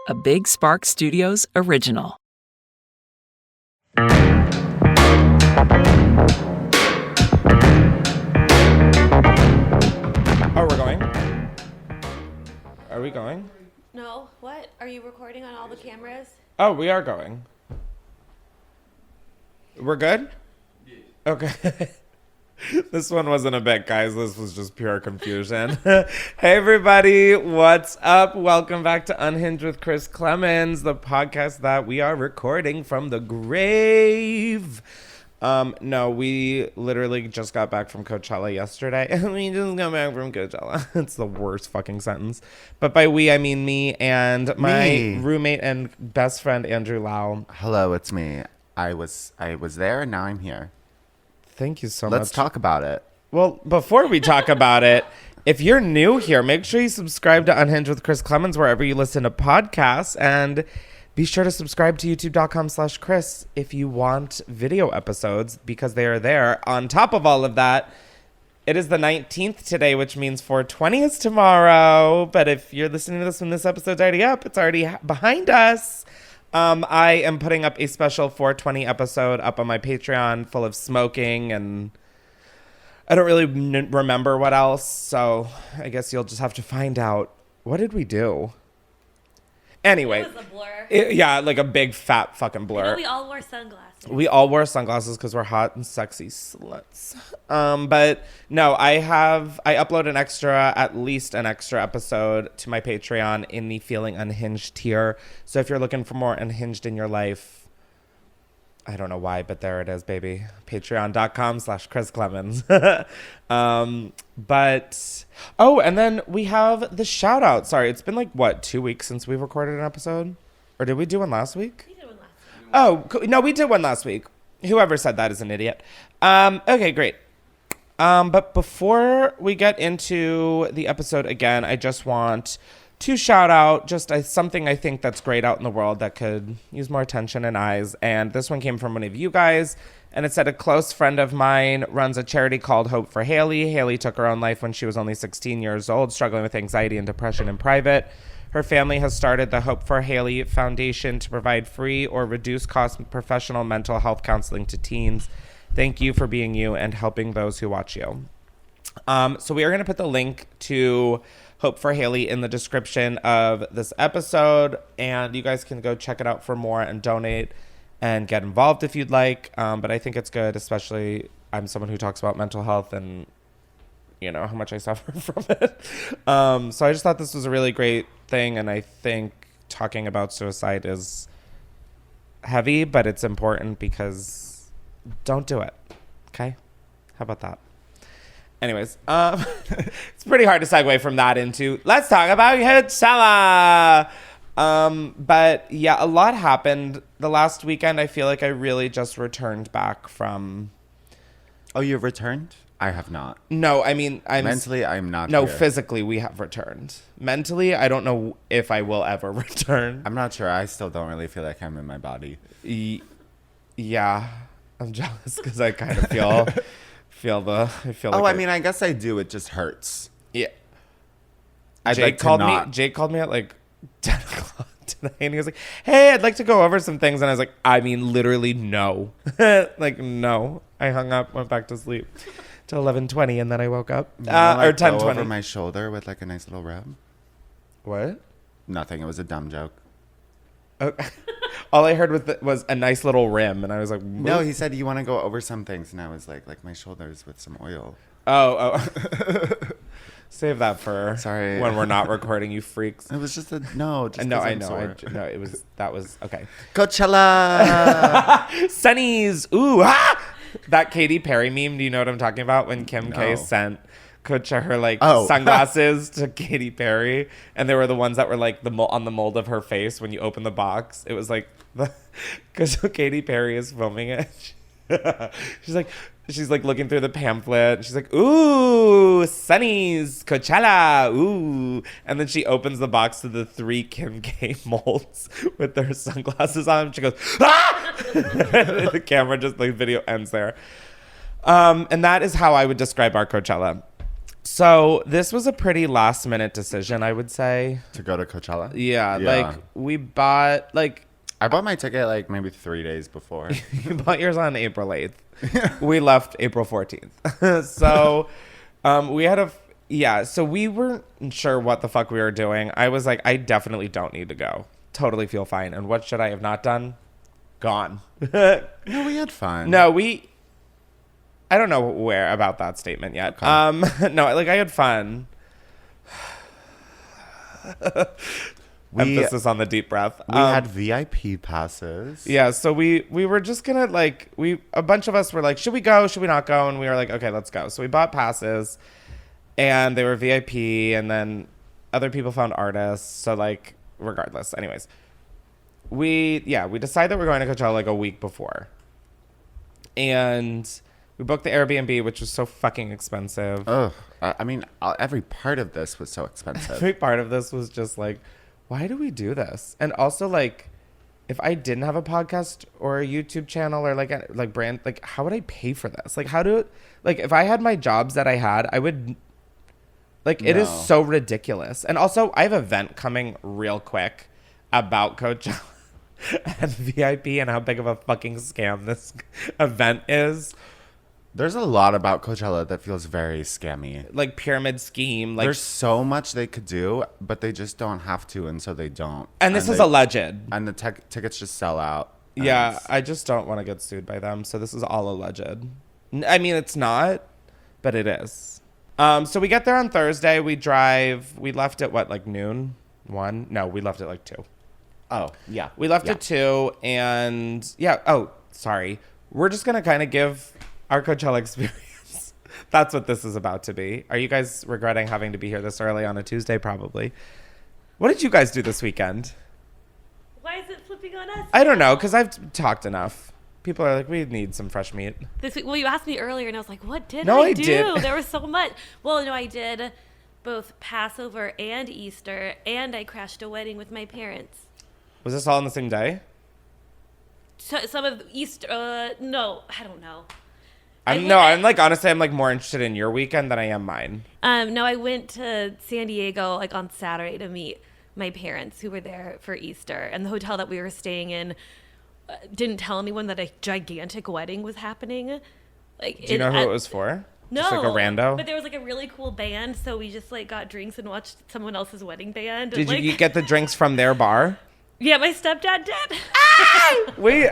a Big Spark Studios original. Oh, we're going? Are we going? No, what? Are you recording on all the cameras? Oh, we are going. We're good? Okay. This one wasn't a bit, guys. This was just pure confusion. Hey, everybody. What's up? Welcome back to Unhinged with Chris Klemens, the podcast that we are recording from the grave. No, we literally just got back from Coachella yesterday. We just got back from Coachella. It's the worst fucking sentence. But by we, I mean me and my roommate and best friend, Andrew Lowe. Hello, it's me. I was there and now I'm here. Thank you so much. Let's talk about it. Well, before we talk about it, if you're new here, make sure you subscribe to Unhinged with Chris Klemens wherever you listen to podcasts, and be sure to subscribe to youtube.com/Chris if you want video episodes, because they are there. On top of all of that, it is the 19th today, which means 420 is tomorrow. But if you're listening to this when this episode's already up, it's already behind us. I am putting up a special 420 episode up on my Patreon full of smoking, and I don't really remember what else, so I guess you'll just have to find out. What did we do? Anyway. It was a blur. Yeah, like a big fat fucking blur. You know, we all wore sunglasses. We all wore sunglasses because we're hot and sexy sluts. But no, I upload at least an extra episode to my Patreon in the Feeling Unhinged tier. So if you're looking for more unhinged in your life, I don't know why, but there it is, baby. Patreon.com/Chris Klemens. And then we have the shout out. Sorry, it's been like, 2 weeks since we've recorded an episode? Or did we do one last week? We did one last week. Oh, no, we did one last week. Whoever said that is an idiot. Okay, great. But before we get into the episode again, I just want to shout out just something I think that's great out in the world that could use more attention and eyes. And this one came from one of you guys. And it said, a close friend of mine runs a charity called Hope for Haley. Haley took her own life when she was only 16 years old, struggling with anxiety and depression in private. Her family has started the Hope for Haley Foundation to provide free or reduced cost professional mental health counseling to teens. Thank you for being you and helping those who watch you. So we are going to put the link to Hope for Haley in the description of this episode, and you guys can go check it out for more and donate and get involved if you'd like. But I think it's good, especially I'm someone who talks about mental health and, you know, how much I suffer from it. So I just thought this was a really great thing, and I think talking about suicide is heavy, but it's important because don't do it. Okay? How about that? Anyways, it's pretty hard to segue from that into let's talk about Coachella. But yeah, a lot happened the last weekend. I feel like I really just returned back from. Oh, you've returned? I have not. No, I mean, mentally, I'm not. No, here. physically, we have returned. Mentally, I don't know if I will ever return. I'm not sure. I still don't really feel like I'm in my body. Yeah, I'm jealous because I kind of feel. I mean, I guess I do. It just hurts. Yeah. Jake called me at like 10 o'clock tonight, and he was like, hey, I'd like to go over some things. And I was like, I mean, literally, no. Like, no. I hung up, went back to sleep till 11:20, and then I woke up. Or 10:20. Over my shoulder with like a nice little rub. What? Nothing. It was a dumb joke. Okay. All I heard was a nice little rim, and I was like, whoop. No, he said, you want to go over some things, and I was like my shoulders with some oil. Oh. Save that for sorry when we're not recording, you freaks. It was just I know. That was okay. Coachella. Sunnies. Ooh, that Katy Perry meme. Do you know what I'm talking about? When Kim K sent her sunglasses to Katy Perry, and they were the ones that were like on the mold of her face when you open the box. It was like because Katy Perry is filming it. She's like looking through the pamphlet. She's like, ooh, Sunnies, Coachella, ooh. And then she opens the box to the 3 Kim K molds with their sunglasses on. She goes, ah! The camera just, the video ends there. And that is how I would describe our Coachella. So this was a pretty last minute decision, I would say. To go to Coachella? Yeah. Like we bought I bought my ticket like maybe 3 days before. you bought yours on April 8th. We left April 14th. So we had so we weren't sure what the fuck we were doing. I was like, I definitely don't need to go. Totally feel fine. And what should I have not done? Gone. No, we had fun. No, I don't know where about that statement yet. Okay. No, like I had fun. Emphasis on the deep breath. We had VIP passes. Yeah, so we were just gonna a bunch of us were like, should we go? Should we not go? And we were like, okay, let's go. So we bought passes, and they were VIP, and then other people found artists. So like, regardless, anyways, we decided that we're going to Coachella like a week before, and we booked the Airbnb, which was so fucking expensive. Oh, I mean, every part of this was so expensive. Every part of this was just like, why do we do this? And also, like, if I didn't have a podcast or a YouTube channel or like brand, like, how would I pay for this? Like, if I had my jobs that I had, I would, like, it is so ridiculous. And also, I have an event coming real quick about Coachella and VIP and how big of a fucking scam this event is. There's a lot about Coachella that feels very scammy. Like pyramid scheme. Like there's so much they could do, but they just don't have to, and so they don't. And this is alleged. And the tickets just sell out. Yeah, I just don't want to get sued by them. So this is all alleged. I mean, it's not, but it is. So we get there on Thursday. We drive. We left at what, like noon? 1? No, we left at like 2. Oh, yeah. We left at 2, and yeah. Oh, sorry. We're just gonna kind of give our Coachella experience. That's what this is about to be. Are you guys regretting having to be here this early on a Tuesday? Probably. What did you guys do this weekend? Why is it flipping on us? I don't know, because I've talked enough. People are like, we need some fresh meat. This week, well, you asked me earlier, and I was like, what did No, I I do? did. There was so much. Well, no, I did both Passover and Easter, and I crashed a wedding with my parents. Was this all on the same day? So, some of Easter, no, I don't know. I'm like, honestly, I'm like more interested in your weekend than I am mine. No, I went to San Diego like on Saturday to meet my parents who were there for Easter, and the hotel that we were staying in didn't tell anyone that a gigantic wedding was happening. Like, do you know who it was for? No, just like a rando. But there was like a really cool band, so we just like got drinks and watched someone else's wedding band. Did and, you get the drinks from their bar? Yeah, my stepdad did. Wait,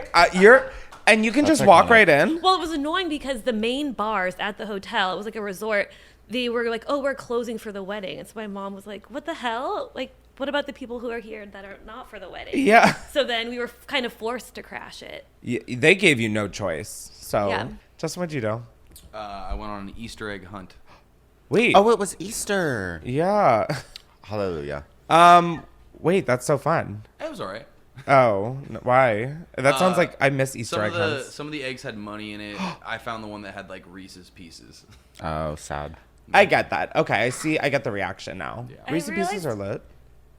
and you can just like walk one right in? Well, it was annoying because the main bars at the hotel, it was like a resort, they were like, oh, we're closing for the wedding. And so my mom was like, what the hell? Like, what about the people who are here that are not for the wedding? Yeah. So then we were kind of forced to crash it. They gave you no choice. So, Yeah. Justin, what'd you do? I went on an Easter egg hunt. Wait. Oh, it was Easter. Yeah. Hallelujah. Wait, that's so fun. It was all right. Oh, why? That sounds like I miss Easter egg hunts. Some of the eggs had money in it. I found the one that had like Reese's Pieces. Oh, sad. I get that. Okay, I see. I get the reaction now. Yeah. I Reese's Pieces are realized- lit.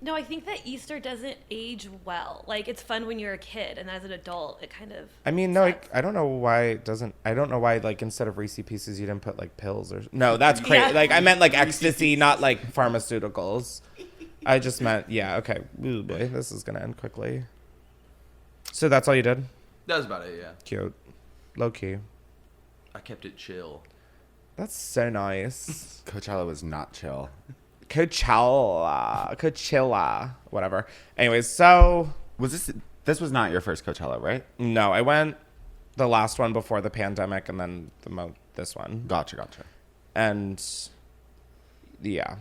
No, I think that Easter doesn't age well. Like, it's fun when you're a kid, and as an adult, it kind of... I mean, no, sucks. I don't know why it doesn't. I don't know why, like, instead of Reese's Pieces, you didn't put, like, pills or... No, that's crazy. Yeah. Like, I meant, like, ecstasy, not, like, pharmaceuticals. I just meant, yeah, okay. Ooh, boy, this is going to end quickly. So that's all you did? That was about it, yeah. Cute. Low key. I kept it chill. That's so nice. Coachella was not chill. Coachella. Whatever. Anyways, so... This was not your first Coachella, right? No, I went the last one before the pandemic and then this one. Gotcha. And yeah,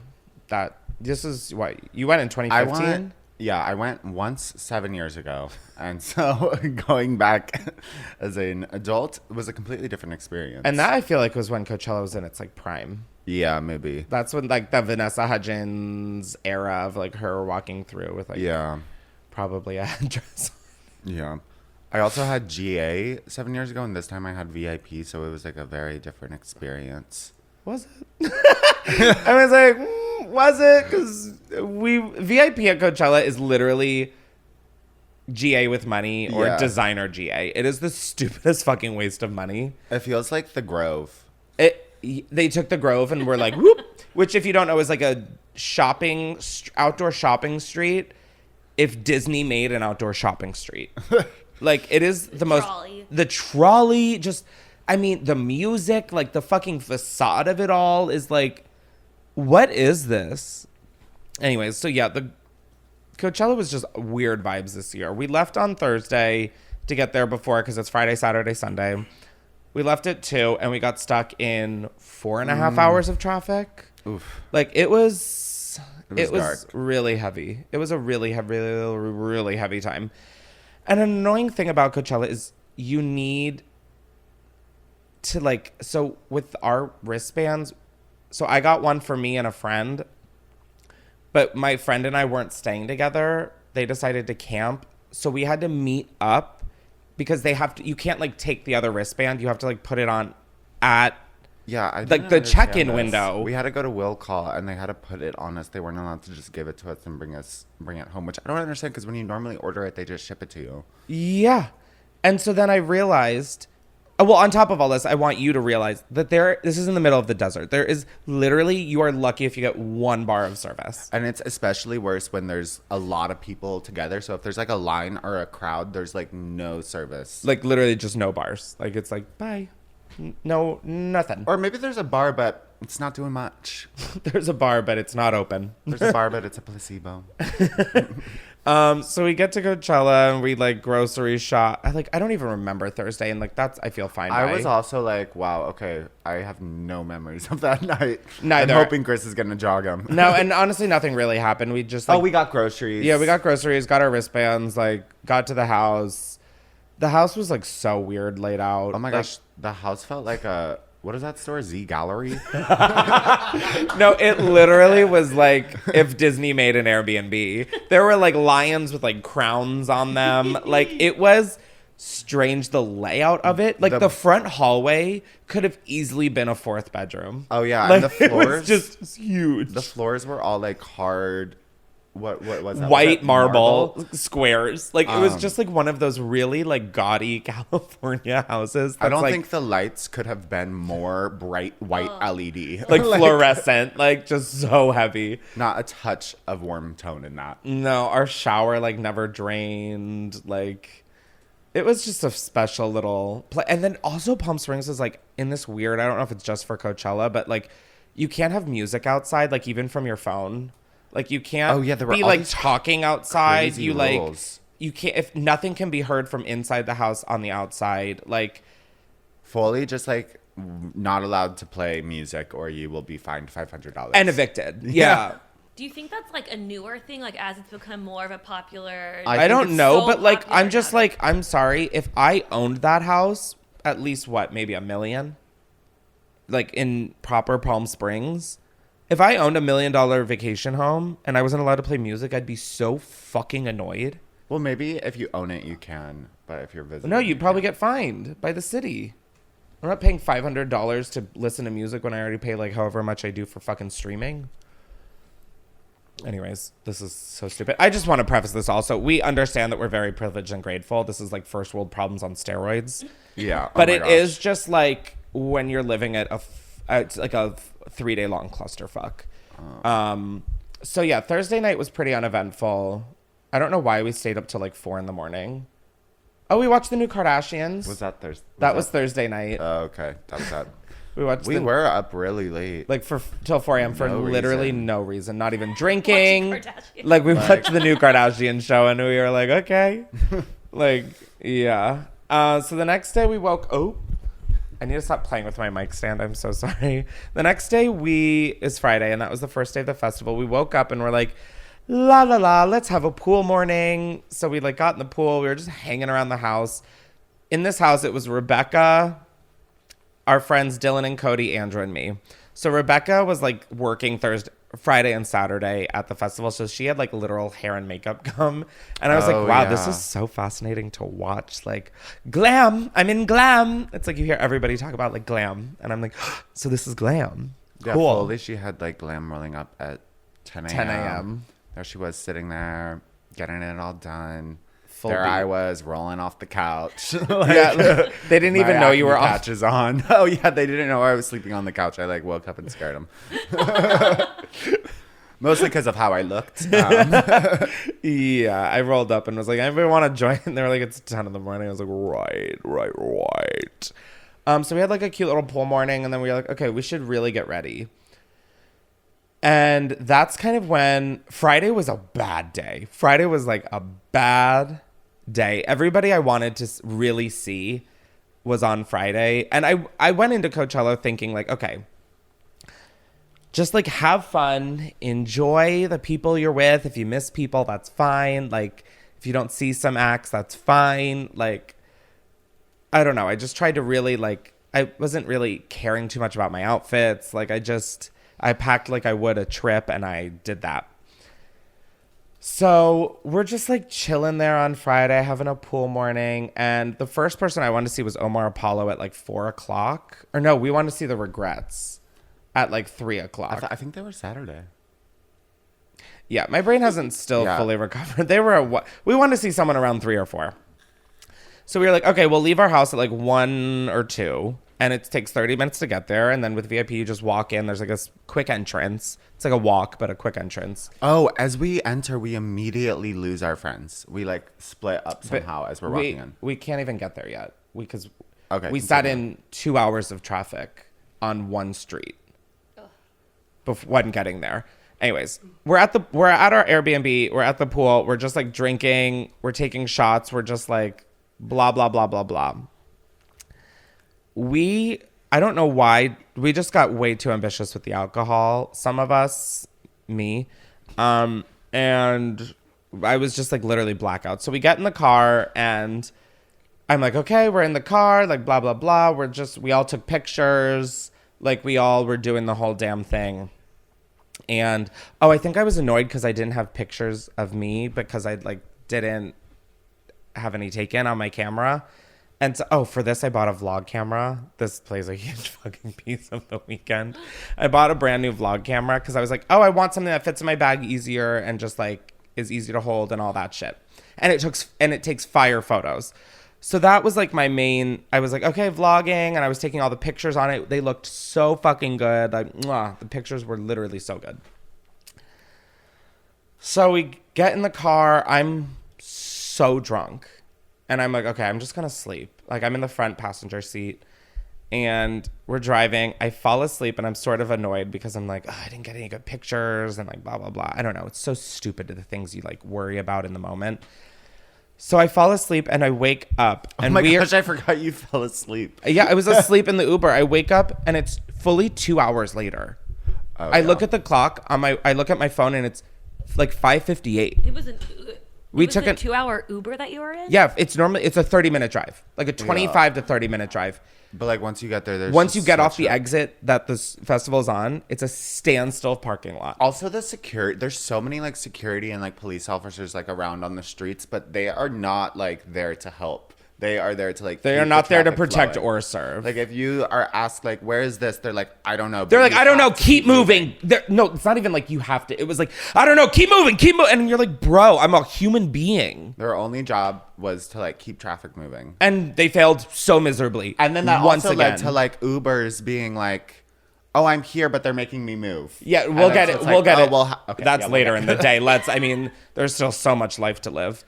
this is what you went in 2015. I went once 7 years ago, and so going back as an adult was a completely different experience. And that I feel like was when Coachella was in its like prime. Yeah, maybe. That's when like the Vanessa Hudgens era of like her walking through with like probably a headdress. Yeah. I also had GA 7 years ago, and this time I had VIP, so it was like a very different experience. Was it? I was like, was it? Because VIP at Coachella is literally GA with money or designer GA. It is the stupidest fucking waste of money. It feels like the Grove. They took the Grove and were like, whoop, which if you don't know is like a outdoor shopping street if Disney made an outdoor shopping street. Like it is the trolley, just, I mean, the music, like the fucking facade of it all is like, what is this? Anyways, so yeah, the Coachella was just weird vibes this year. We left on Thursday to get there before, because it's Friday, Saturday, Sunday. We left at 2 and we got stuck in 4.5 hours of traffic. Oof. Like it was dark. really heavy. It was a really heavy time. And an annoying thing about Coachella is you need to like, so with our wristbands, so I got one for me and a friend, but my friend and I weren't staying together. They decided to camp. So we had to meet up because you can't like take the other wristband. You have to like put it on at like the check-in window. We had to go to will call and they had to put it on us. They weren't allowed to just give it to us and bring it home, which I don't understand, because when you normally order it, they just ship it to you. Yeah. And so then I realized, well, on top of all this, I want you to realize that this is in the middle of the desert. There is literally, you are lucky if you get one bar of service. And it's especially worse when there's a lot of people together. So if there's like a line or a crowd, there's like no service. Like literally just no bars. Like it's like, bye. No, nothing. Or maybe there's a bar, but it's not doing much. There's a bar, but it's not open. There's a bar, but it's a placebo. So we get to Coachella and we like grocery shop. I don't even remember Thursday, and like I feel fine. I was also like, wow, okay, I have no memories of that night. Neither. I'm hoping Chris is gonna jog them. No, and honestly, nothing really happened. We just like, we got groceries. Yeah, we got groceries, got our wristbands, like got to the house. The house was like so weird laid out. Oh my gosh, the house felt like what is that store? Z Gallery? No, it literally was like if Disney made an Airbnb. There were like lions with like crowns on them. Like it was strange, the layout of it. Like the front hallway could have easily been a 4th bedroom. Oh yeah, like, and the floors it was just huge. The floors were all like hard. What was that? White marble squares. Like it was just like one of those really like gaudy California houses. I don't like, think the lights could have been more bright white LED. Like fluorescent, like just so heavy. Not a touch of warm tone in that. No, our shower like never drained. Like it was just a special little and then also Palm Springs is like in this weird, I don't know if it's just for Coachella, but like you can't have music outside, like even from your phone. Like you can't be like talking outside. You rules. Like you can't, if nothing can be heard from inside the house on the outside. Like fully just like not allowed to play music or you will be fined $500 and evicted. Yeah. Do you think that's like a newer thing, like as it's become more of a popular? I don't know, so but like I'm just now. like, I'm sorry, if I owned that house, at least maybe $1 million, like in proper Palm Springs. If I owned $1 million vacation home and I wasn't allowed to play music, I'd be so fucking annoyed. Well, maybe if you own it, you can. But if you're visiting... No, you'd probably get fined by the city. I'm not paying $500 to listen to music when I already pay like however much I do for fucking streaming. Anyways, this is so stupid. I just want to preface this also. We understand that we're very privileged and grateful. This is like first world problems on steroids. Yeah. But it is just like when you're living at it's like a 3-day long clusterfuck. So yeah, Thursday night was pretty uneventful. I don't know why we stayed up till like 4 a.m. Oh, we watched the new Kardashians. Was that Thursday? That was Thursday night. Oh, okay. That was that. We were up really late. Like till 4 a.m. for literally no reason. Not even drinking. Like we watched the new Kardashian show and we were like, okay. Like, yeah. So the next day we woke up. I need to stop playing with my mic stand. I'm so sorry. The next day is Friday, and that was the first day of the festival. We woke up and we're like, la la la, let's have a pool morning. So we like got in the pool. We were just hanging around the house. In this house, it was Rebecca, our friends Dylan and Cody, Andrew, and me. So Rebecca was like working Friday and Saturday at the festival. So she had like literal hair and makeup come. And I was like, wow, this is so fascinating to watch. Like glam. I'm in glam. It's like you hear everybody talk about like glam. And I'm like, so this is glam. Yeah, cool. Fully she had like glam rolling up at 10 a.m. 10 a.m. There she was sitting there, getting it all done. There I was rolling off the couch. Yeah, they didn't even know you were off. Patches on. Oh yeah, they didn't know I was sleeping on the couch. I like woke up and scared them. Mostly because of how I looked. Yeah, I rolled up and was like, anybody want to join? And they were like, it's 10 in the morning. I was like, right. So we had like a cute little pool morning, and then we were like, okay, we should really get ready. And that's kind of when Friday was a bad day. Friday was like a bad day. Everybody I wanted to really see was on Friday. And I went into Coachella thinking like, okay, just like have fun, enjoy the people you're with. If you miss people, that's fine. Like if you don't see some acts, that's fine. Like, I don't know. I just tried to really like, I wasn't really caring too much about my outfits. Like I packed like I would a trip, and I did that. So we're just like chilling there on Friday, having a pool morning. And the first person I wanted to see was Omar Apollo at like 4:00. Or no, we wanted to see the Regrets at like 3:00. I think they were Saturday. Yeah, my brain hasn't still fully recovered. We wanted to see someone around 3 or 4. So we were like, okay, we'll leave our house at like 1 or 2. And it takes 30 minutes to get there. And then with VIP, you just walk in. There's like a quick entrance. It's like a walk, but a quick entrance. Oh, as we enter, we immediately lose our friends. We like split up somehow as we're walking in. We can't even get there yet. Because we continue. sat in 2 hours of traffic on one street. When getting there. Anyways, we're at our Airbnb. We're at the pool. We're just like drinking. We're taking shots. We're just like blah, blah, blah, blah, blah. I don't know why, we just got way too ambitious with the alcohol. Some of us, me, and I was just like literally blackout. So we get in the car and I'm like, okay, we're in the car, like blah, blah, blah. We all took pictures. Like we all were doing the whole damn thing. And, I think I was annoyed because I didn't have pictures of me because I like didn't have any taken on my camera. And so, for this, I bought a vlog camera. This plays a huge fucking piece of the weekend. I bought a brand new vlog camera because I was like, I want something that fits in my bag easier and just like is easy to hold and all that shit. And it takes fire photos. So that was like my main, I was like, okay, vlogging. And I was taking all the pictures on it. They looked so fucking good. Like, the pictures were literally so good. So we get in the car. I'm so drunk. And I'm like, okay, I'm just going to sleep. Like, I'm in the front passenger seat. And we're driving. I fall asleep, and I'm sort of annoyed because I'm like, I didn't get any good pictures. And like, blah, blah, blah. I don't know. It's so stupid to the things you, like, worry about in the moment. So I fall asleep, and I wake up. And oh my gosh, I forgot you fell asleep. Yeah, I was asleep in the Uber. I wake up, and it's fully 2 hours later. I look at the clock. I look at my phone, and it's like 5:58. It was a 2-hour Uber that you were in? Yeah, it's a 30-minute drive, like a 25 to 30-minute drive. But like once you get there, once you get off the exit that this festival's on, it's a standstill parking lot. Also, the security. There's so many like security and like police officers like around on the streets, but they are not like there to help. They are there to like. They are not there to protect or serve. Like if you are asked like, "Where is this?" They're like, "I don't know." They're like, "I don't know. Keep moving." No, it's not even like you have to. It was like, "I don't know. Keep moving. Keep moving." And you're like, "Bro, I'm a human being." Their only job was to like keep traffic moving, and they failed so miserably. And then that also led to like Ubers being like, "Oh, I'm here, but they're making me move." Yeah, we'll get it. We'll get it. Okay, that's later in the day. There's still so much life to live.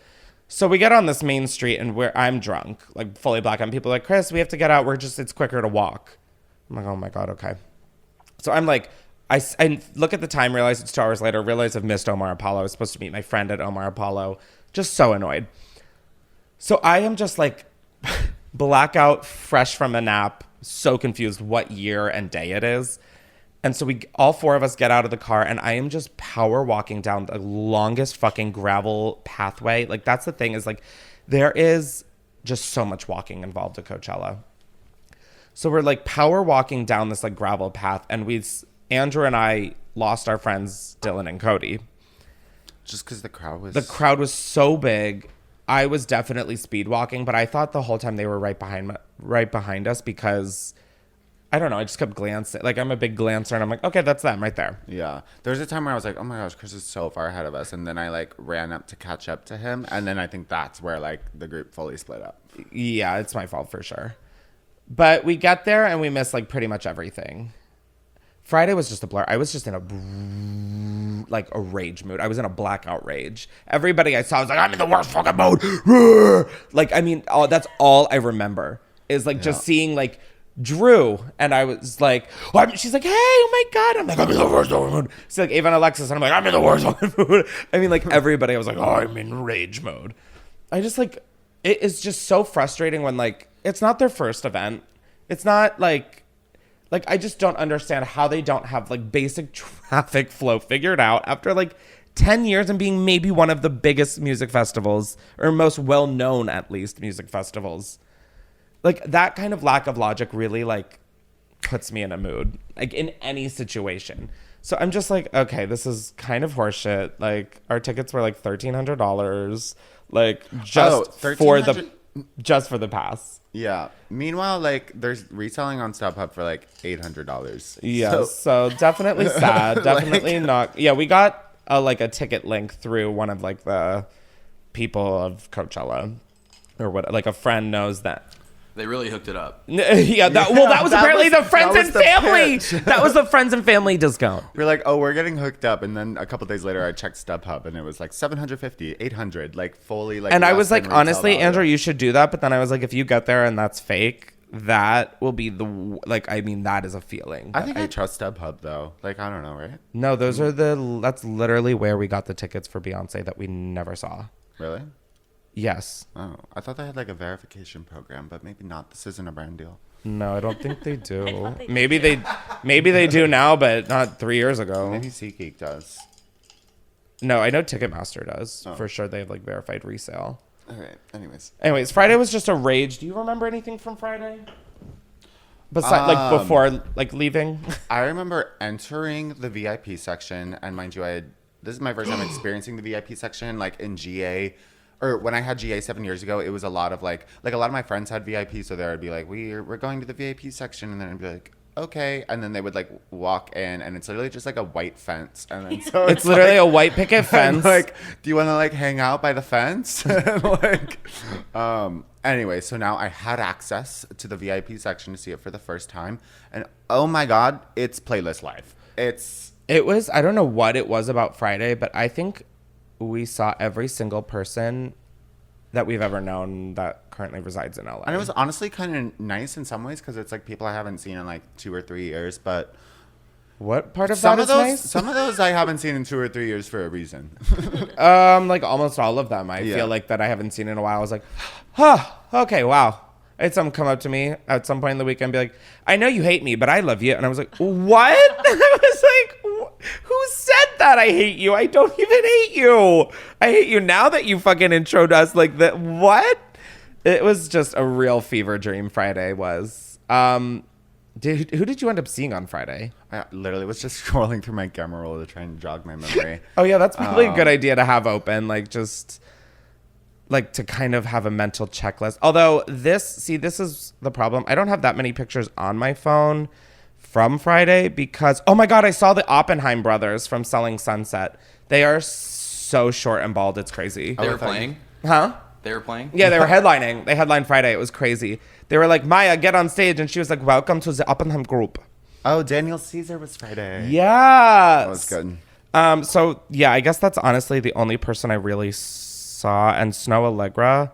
So we get on this main street and I'm drunk, like fully black. And people are like, Chris, we have to get out. It's quicker to walk. I'm like, oh my God, okay. So I'm like, I look at the time, realize it's 2 hours later, realize I've missed Omar Apollo. I was supposed to meet my friend at Omar Apollo. Just so annoyed. So I am just like blackout, fresh from a nap, so confused what year and day it is. And so all 4 of us get out of the car, and I am just power walking down the longest fucking gravel pathway. Like, that's the thing is, like, there is just so much walking involved at Coachella. So we're, like, power walking down this, like, gravel path, and Andrew and I lost our friends, Dylan and Cody. Just because the crowd was so big. I was definitely speed walking, but I thought the whole time they were right behind us because I don't know. I just kept glancing. Like, I'm a big glancer, and I'm like, okay, that's them right there. Yeah. There was a time where I was like, oh my gosh, Chris is so far ahead of us. And then I like ran up to catch up to him. And then I think that's where like the group fully split up. Yeah, it's my fault for sure. But we get there and we miss like pretty much everything. Friday was just a blur. I was just in a rage mood. I was in a blackout rage. Everybody I saw was like, I'm in the worst fucking mood. Like, I mean, that's all I remember is like just seeing like Drew, and I was like, she's like, hey, oh my God. I'm like, I'm in the worst fucking mood. She's like, Ava and Alexis, and I'm like, I'm in the worst fucking mood. I mean, like everybody, I was like, oh, I'm in rage mode. I just like, it is just so frustrating when like, it's not their first event. It's not like I just don't understand how they don't have like basic traffic flow figured out after like 10 years and being maybe one of the biggest music festivals or most well-known at least music festivals. Like that kind of lack of logic really like puts me in a mood, like in any situation. So I'm just like, okay, this is kind of horseshit. Like our tickets were like $1,300, like just for the pass. Yeah. Meanwhile, like there's reselling on StubHub for like $800. Yeah. So definitely sad. Definitely not. Yeah, we got a ticket link through one of like the people of Coachella or what. Like a friend knows that. They really hooked it up. Yeah, that was apparently the friends and family. That was the friends and family discount. We're like, oh, we're getting hooked up, and then a couple days later, I checked StubHub, and it was like $750, $800, like fully like. And I was like, honestly, Andrew, you should do that. But then I was like, if you get there and that's fake, that will be that is a feeling. I think I trust StubHub though. Like, I don't know, right? No, that's literally where we got the tickets for Beyonce that we never saw. Really? Yes. Oh, I thought they had like a verification program, but maybe not. This isn't a brand deal. No, I don't think they do. they maybe they do now, but not 3 years ago. Maybe SeatGeek does. No, I know Ticketmaster does. For sure they have like verified resale. All right. Anyways, Friday was just a rage. Do you remember anything from Friday? Besides, like before like leaving? I remember entering the VIP section, and mind you, this is my first time experiencing the VIP section, like in GA. Or when I had GA 7 years ago, it was a lot of like a lot of my friends had VIP, so they would be like, we're going to the VIP section, and then I'd be like, okay, and then they would like walk in, and it's literally just like a white fence, and then so it's literally like, a white picket fence. Like, do you want to like hang out by the fence? Anyway, so now I had access to the VIP section to see it for the first time, and oh my God, it's Playlist Live. It was, I don't know what it was about Friday, but I think we saw every single person that we've ever known that currently resides in LA. And it was honestly kind of nice in some ways because it's like people I haven't seen in like 2 or 3 years. But what part of that is nice? Some of those I haven't seen in 2 or 3 years for a reason. Like almost all of them. I feel like that I haven't seen in a while. I was like, okay, wow. I had someone come up to me at some point in the weekend and be like, I know you hate me, but I love you. And I was like, what? I was like, who said that? I hate you. I don't even hate you. I hate you now that you fucking introed us like that. What? It was just a real fever dream Friday was. Who did you end up seeing on Friday? I literally was just scrolling through my camera roll to try and jog my memory. Oh, yeah, that's probably a good idea to have open. Like just like to kind of have a mental checklist. Although this is the problem. I don't have that many pictures on my phone from Friday because, oh my God, I saw the Oppenheim brothers from Selling Sunset. They are so short and bald. It's crazy. They were playing? Huh? They were playing? Yeah, they were headlining. They headlined Friday. It was crazy. They were like, Maya, get on stage. And she was like, welcome to the Oppenheim group. Oh, Daniel Caesar was Friday. Yeah. That was good. So, yeah, I guess that's honestly the only person I really saw. And Snoh Aalegra,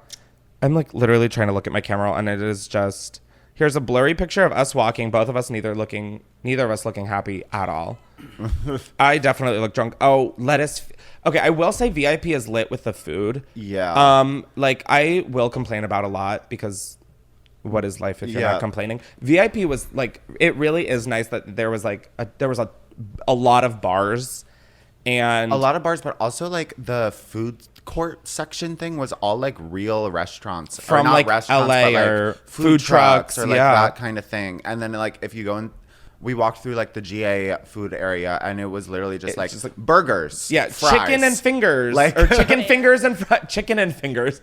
I'm like literally trying to look at my camera and it is just... Here's a blurry picture of us walking, both of us neither of us looking happy at all. I definitely look drunk. Oh, lettuce. Okay, I will say VIP is lit with the food. Yeah. Like I will complain about a lot because what is life if you're not complaining? VIP was like, it really is nice that there was like a lot of bars and a lot of bars, but also like the food court section thing was all like real restaurants from like LA or food trucks or like that kind of thing. And then like if you go in we walked through like the GA food area, and it was literally just like burgers. Yeah, fries. chicken and fingers, Like- or chicken fingers and chicken fingers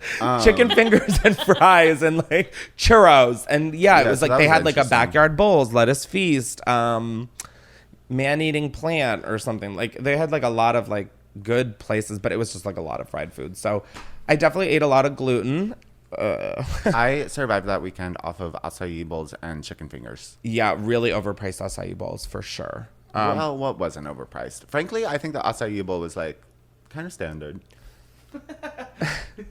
and fries and like churros. And it was so like that they was had like a interesting. backyard bowls, lettuce feast, man-eating plant or something. Like they had like a lot of like good places, but it was just like a lot of fried food. So I definitely ate a lot of gluten. I survived that weekend off of acai bowls and chicken fingers. Yeah, really overpriced acai bowls for sure. Well, what wasn't overpriced? Frankly, I think the acai bowl was like kind of standard.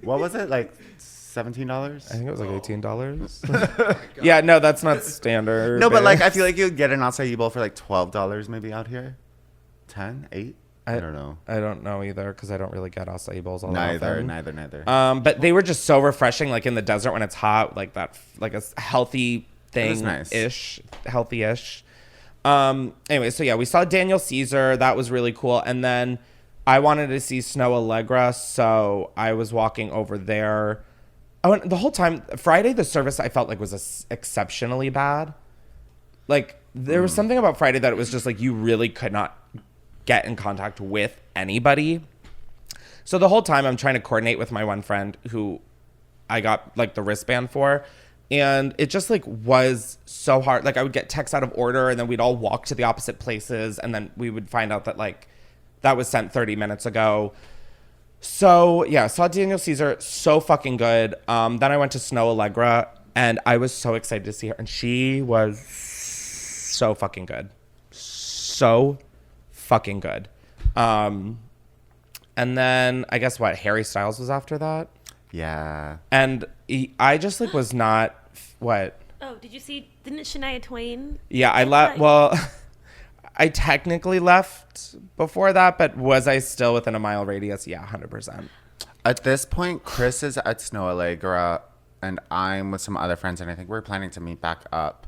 What was it, like $17? I think it was like $18. Yeah, no, that's not standard. No, but like I feel like you'd get an acai bowl for like $12 maybe out here. 10, 8? I don't know. I don't know either because I don't really get acai bowls all Neither. But they were just so refreshing, like in the desert when it's hot, like that, like a healthy thing, nice. Healthy-ish. Anyway, so yeah, we saw Daniel Caesar. That was really cool. And then I wanted to see Snoh Aalegra, so I was walking over there. Oh, and the whole time, Friday, the service I felt like was exceptionally bad. Like there was something about Friday that it was just like you really could not get in contact with anybody. So the whole time I'm trying to coordinate with my one friend who I got like the wristband for, and it just like was so hard. Like I would get texts out of order and then we'd all walk to the opposite places and then we would find out that like that was sent 30 minutes ago. So yeah, saw Daniel Caesar, so fucking good. Then I went to Snoh Aalegra and I was so excited to see her, and she was so fucking good. So fucking good. And then I guess what, Harry Styles was after that. Yeah. And I just like was not what. Oh, did you see? Didn't Shania Twain? Yeah, I left. Well, I technically left before that, but was I still within a mile radius? Yeah, 100%. At this point, Chris is at Snoh Aalegra, and I'm with some other friends, and I think we're planning to meet back up.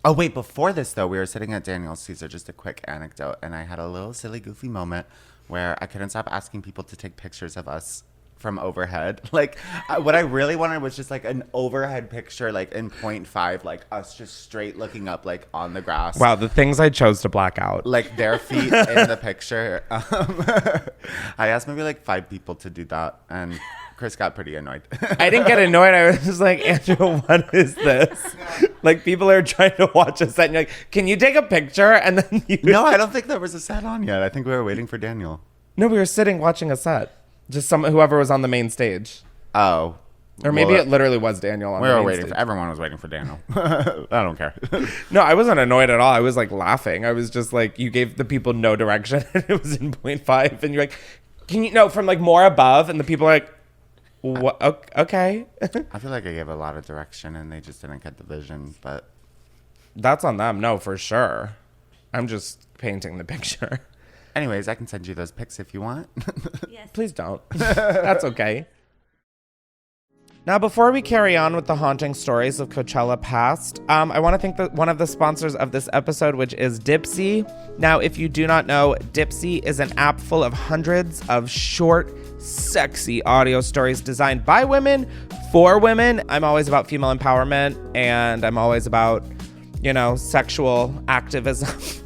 Oh, wait, before this, though, we were sitting at Daniel Caesar, just a quick anecdote, and I had a little silly, goofy moment where I couldn't stop asking people to take pictures of us from overhead. Like, what I really wanted was just, like, an overhead picture, like, in 0.5, like, us just straight looking up, like, on the grass. Wow, the things I chose to black out. Like, their feet in the picture. I asked maybe, like, 5 people to do that, and Chris got pretty annoyed. I didn't get annoyed. I was just like, Andrew, what is this? Like, people are trying to watch a set, and you're like, can you take a picture? And then you... No, I don't think there was a set on yet. I think we were waiting for Daniel. No, we were sitting watching a set. Just whoever was on the main stage. Oh. Or maybe it literally was Daniel on the main stage. Everyone was waiting for Daniel. I don't care. No, I wasn't annoyed at all. I was like laughing. I was just like, you gave the people no direction. And it was in 0.5. And you're like, can you know from like more above? And the people are like, what? Okay. I feel like I gave a lot of direction and they just didn't get the vision, but that's on them. No, for sure. I'm just painting the picture. Anyways, I can send you those pics if you want. Yes. Please don't. That's okay. Now, before we carry on with the haunting stories of Coachella past, I want to thank one of the sponsors of this episode, which is Dipsea. Now, if you do not know, Dipsea is an app full of hundreds of short, sexy audio stories designed by women for women. I'm always about female empowerment, and I'm always about, sexual activism.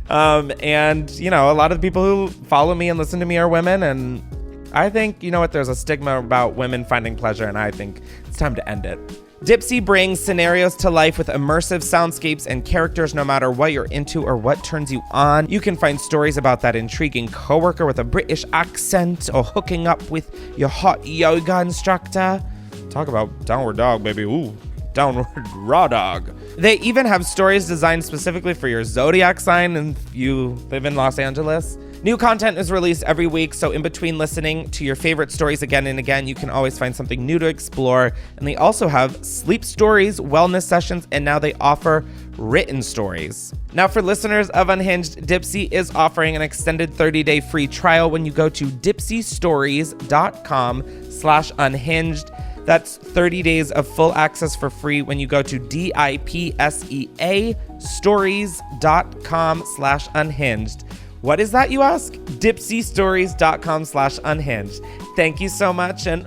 And, a lot of the people who follow me and listen to me are women, and I think, there's a stigma about women finding pleasure, and I think it's time to end it. Dipsea brings scenarios to life with immersive soundscapes and characters no matter what you're into or what turns you on. You can find stories about that intriguing coworker with a British accent or hooking up with your hot yoga instructor. Talk about downward dog, baby. Ooh, downward raw dog. They even have stories designed specifically for your zodiac sign if you live in Los Angeles. New content is released every week, so in between listening to your favorite stories again and again, you can always find something new to explore. And they also have sleep stories, wellness sessions, and now they offer written stories. Now, for listeners of Unhinged, Dipsea is offering an extended 30-day free trial when you go to dipseastories.com/unhinged. That's 30 days of full access for free when you go to DIPSEA stories.com/unhinged. What is that, you ask? Dipseastories.com/unhinged. Thank you so much, and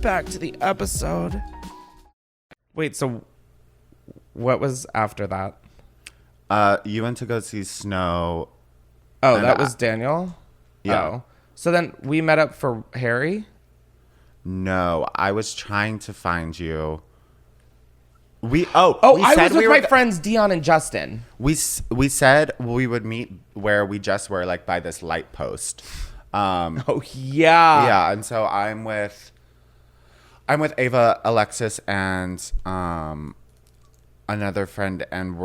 back to the episode. Wait, so What was after that? You went to go see Snow. Oh, that was Daniel? Yeah. Oh. So then we met up for Harry? No, I was trying to find you. I was with my friends Dion and Justin. We said we would meet where we just were, like by this light post. Oh yeah. Yeah, and so I'm with Ava, Alexis, and another friend, and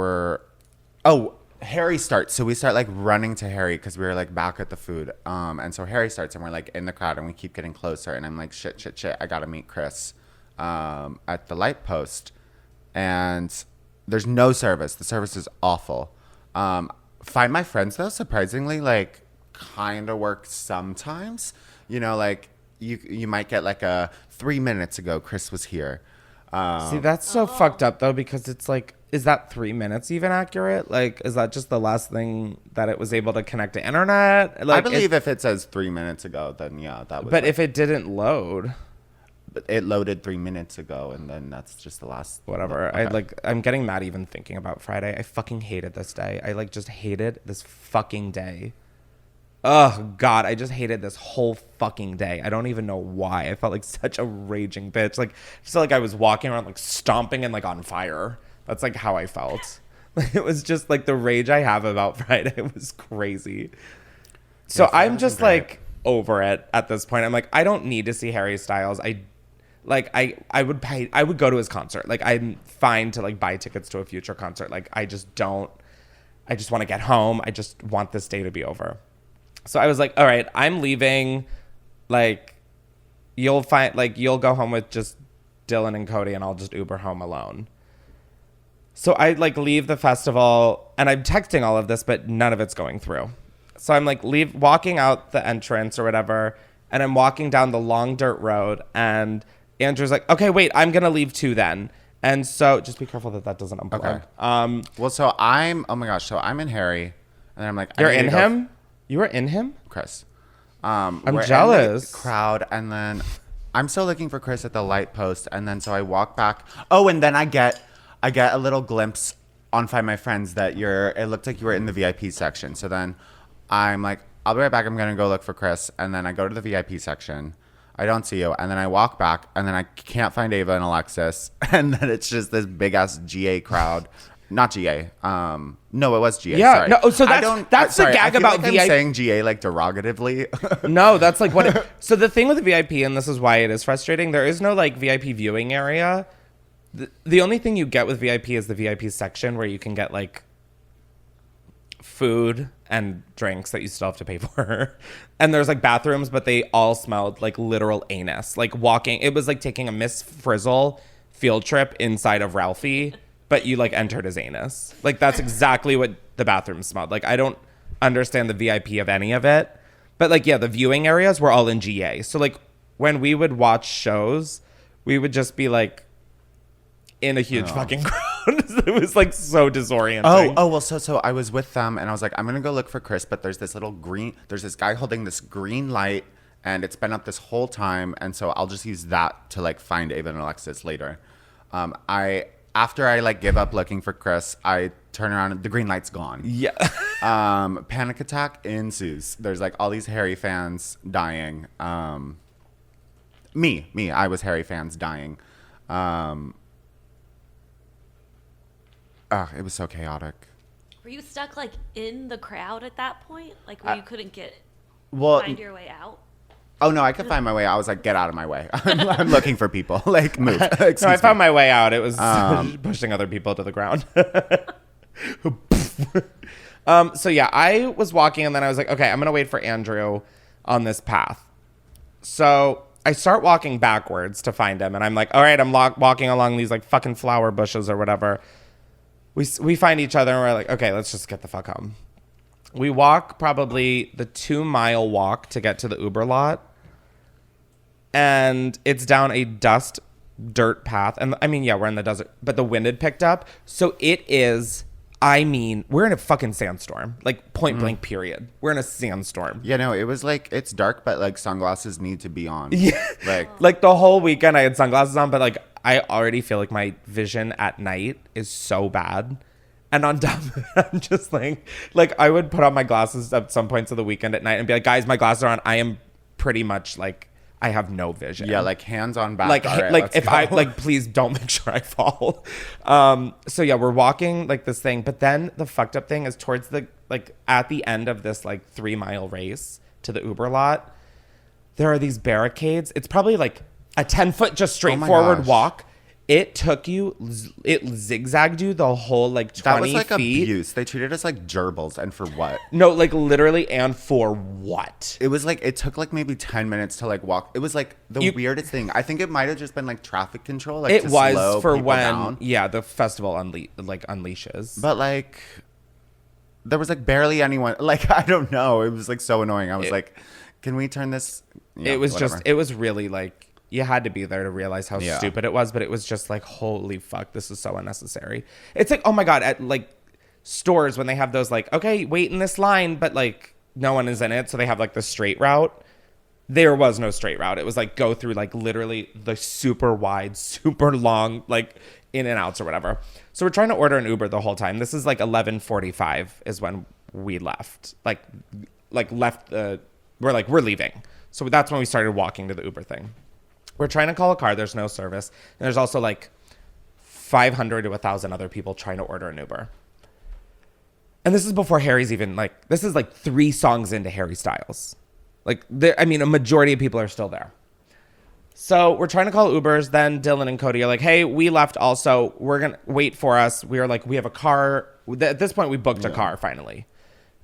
Harry starts. So we start like running to Harry because we were like back at the food. And so Harry starts, and we're like in the crowd, and we keep getting closer, and I'm like shit, I gotta meet Chris at the light post. And there's no service. The service is awful. Find My Friends, though, surprisingly, like, kind of works sometimes. You know, like, you might get, like, 3 minutes ago, Chris was here. See, that's so fucked up, though, because it's like, is that 3 minutes even accurate? Like, is that just the last thing that it was able to connect to internet? Like, I believe if it says 3 minutes ago, then, yeah, that was... But if it didn't load... It loaded 3 minutes ago, and then that's just the last... Whatever. Okay. I'm getting mad even thinking about Friday. I fucking hated this day. I, like, just hated this fucking day. Oh, God. I just hated this whole fucking day. I don't even know why. I felt like such a raging bitch. Like, I just felt like I was walking around, like, stomping and, like, on fire. That's, like, how I felt. It was just, like, the rage I have about Friday was crazy. So I'm just, like, over it at this point. I'm like, I don't need to see Harry Styles. I would go to his concert. Like, I'm fine to like buy tickets to a future concert. Like, I just want to get home. I just want this day to be over. So I was like, all right, I'm leaving. Like, you'll go home with just Dylan and Cody, and I'll just Uber home alone. So I like leave the festival, and I'm texting all of this, but none of it's going through. So I'm like walking out the entrance or whatever, and I'm walking down the long dirt road, and Andrew's like, okay, wait, I'm going to leave too then. And so just be careful that doesn't unplug. Okay. Well, so so I'm in Harry, and I'm like, you're in him? You were in him? Chris. I'm jealous. In the crowd, and then I'm still looking for Chris at the light post, and then so I walk back. Oh, and then I get a little glimpse on Find My Friends that it looked like you were in the VIP section. So then I'm like, I'll be right back. I'm going to go look for Chris. And then I go to the VIP section. I don't see you. And then I walk back, and then I can't find Ava and Alexis. And then it's just this big ass GA crowd. Not GA. No, it was GA. Yeah. Sorry. No. So that's the gag about like VIP. I'm saying GA like derogatively. No, that's like what. So the thing with the VIP, and this is why it is frustrating. There is no like VIP viewing area. The only thing you get with VIP is the VIP section where you can get like food and drinks that you still have to pay for. And there's like bathrooms, but they all smelled like literal anus. Like walking, it was like taking a Miss Frizzle field trip inside of Ralphie, but you like entered as anus. Like that's exactly what the bathroom smelled. Like I don't understand the VIP of any of it. But like, yeah, the viewing areas were all in GA. So like when we would watch shows, we would just be like in a huge fucking crowd. It was like so disorienting. Oh, well, so I was with them, and I was like, I'm gonna go look for Chris, but there's this guy holding this green light, and it's been up this whole time, and so I'll just use that to like find Ava and Alexis later. After I like give up looking for Chris, I turn around and the green light's gone. Yeah. Panic attack ensues. There's like all these Harry fans dying. Me, I was Harry fans dying. It was so chaotic. Were you stuck like in the crowd at that point? Like where you couldn't find your way out? Oh no, I could find my way out. I was like, get out of my way. I'm looking for people. Like move. No, I found my way out. It was pushing other people to the ground. So yeah, I was walking, and then I was like, okay, I'm going to wait for Andrew on this path. So I start walking backwards to find him, and I'm like, all right, I'm walking along these like fucking flower bushes or whatever. We find each other, and we're like, okay, let's just get the fuck home. We walk probably the 2-mile walk to get to the Uber lot, and it's down a dirt path. And I mean, yeah, we're in the desert, but the wind had picked up. So it is I mean, we're in a fucking sandstorm. Like, point blank, period. We're in a sandstorm. Yeah, no, it was like, it's dark, but like sunglasses need to be on. Yeah. Like the whole weekend I had sunglasses on, but like I already feel like my vision at night is so bad. And on top of it, I'm just like I would put on my glasses at some points of the weekend at night and be like, guys, my glasses are on. I am pretty much like, I have no vision. Yeah, like hands on back. Like, all right, like if go. I like, please don't make sure I fall. So yeah, we're walking like this thing, but then the fucked up thing is towards the like at the end of this like 3-mile race to the Uber lot, there are these barricades. It's probably like a 10-foot just straightforward walk. It took you, it zigzagged you the whole like 20 That was like feet. abuse. They treated us like gerbils, and for what? No, like literally, and for what? It was like, it took like maybe 10 minutes to like walk. It was like the weirdest thing. I think it might have just been like traffic control. Like, It to was slow for people when, down. yeah, the festival unleashes. But like, there was like barely anyone. Like, I don't know. It was like so annoying. I was like, can we turn this? Yeah, it was whatever. just, it was really like, you had to be there to realize how Yeah. stupid it was, but it was just like, holy fuck, this is so unnecessary. It's like, oh my God, at like stores when they have those like, okay, wait in this line, but like no one is in it. So they have like the straight route. There was no straight route. It was like go through like literally the super wide, super long, like in and outs or whatever. So we're trying to order an Uber the whole time. This is like 11:45 is when we left. Like left, we're leaving. So that's when we started walking to the Uber thing. We're trying to call a car. There's no service. And there's also like 500 to 1,000 other people trying to order an Uber. And this is before Harry's even like, this is like 3 songs into Harry Styles. Like, I mean, a majority of people are still there. So we're trying to call Ubers. Then Dylan and Cody are like, hey, we left also. We're going to wait for us. We were like, we have a car. At this point, we booked a car finally.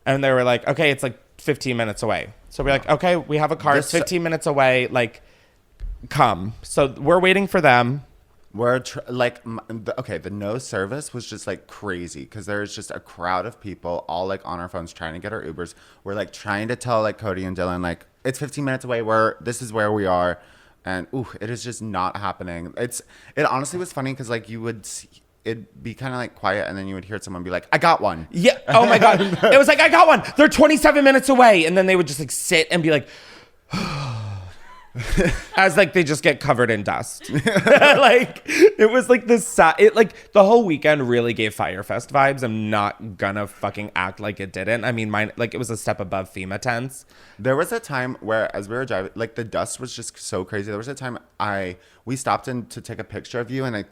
And they were like, okay, it's like 15 minutes away. So we're like, okay, we have a car. It's 15 minutes away. Like, come. So we're waiting for them. We're the no service was just like crazy because there's just a crowd of people all like on our phones trying to get our Ubers. We're like trying to tell like Cody and Dylan like it's 15 minutes away. This is where we are, and it is just not happening. It honestly was funny because like you would see, it'd be kind of like quiet, and then you would hear someone be like, "I got one." Yeah. Oh my God. It was like, I got one. They're 27 minutes away, and then they would just like sit and be like. As like they just get covered in dust. Like it was like this like the whole weekend really gave Fyre Fest vibes. I'm not gonna fucking act like it didn't. I mean, mine, like it was a step above FEMA tents. There was a time where as we were driving, like the dust was just so crazy. There was a time we stopped in to take a picture of you, and I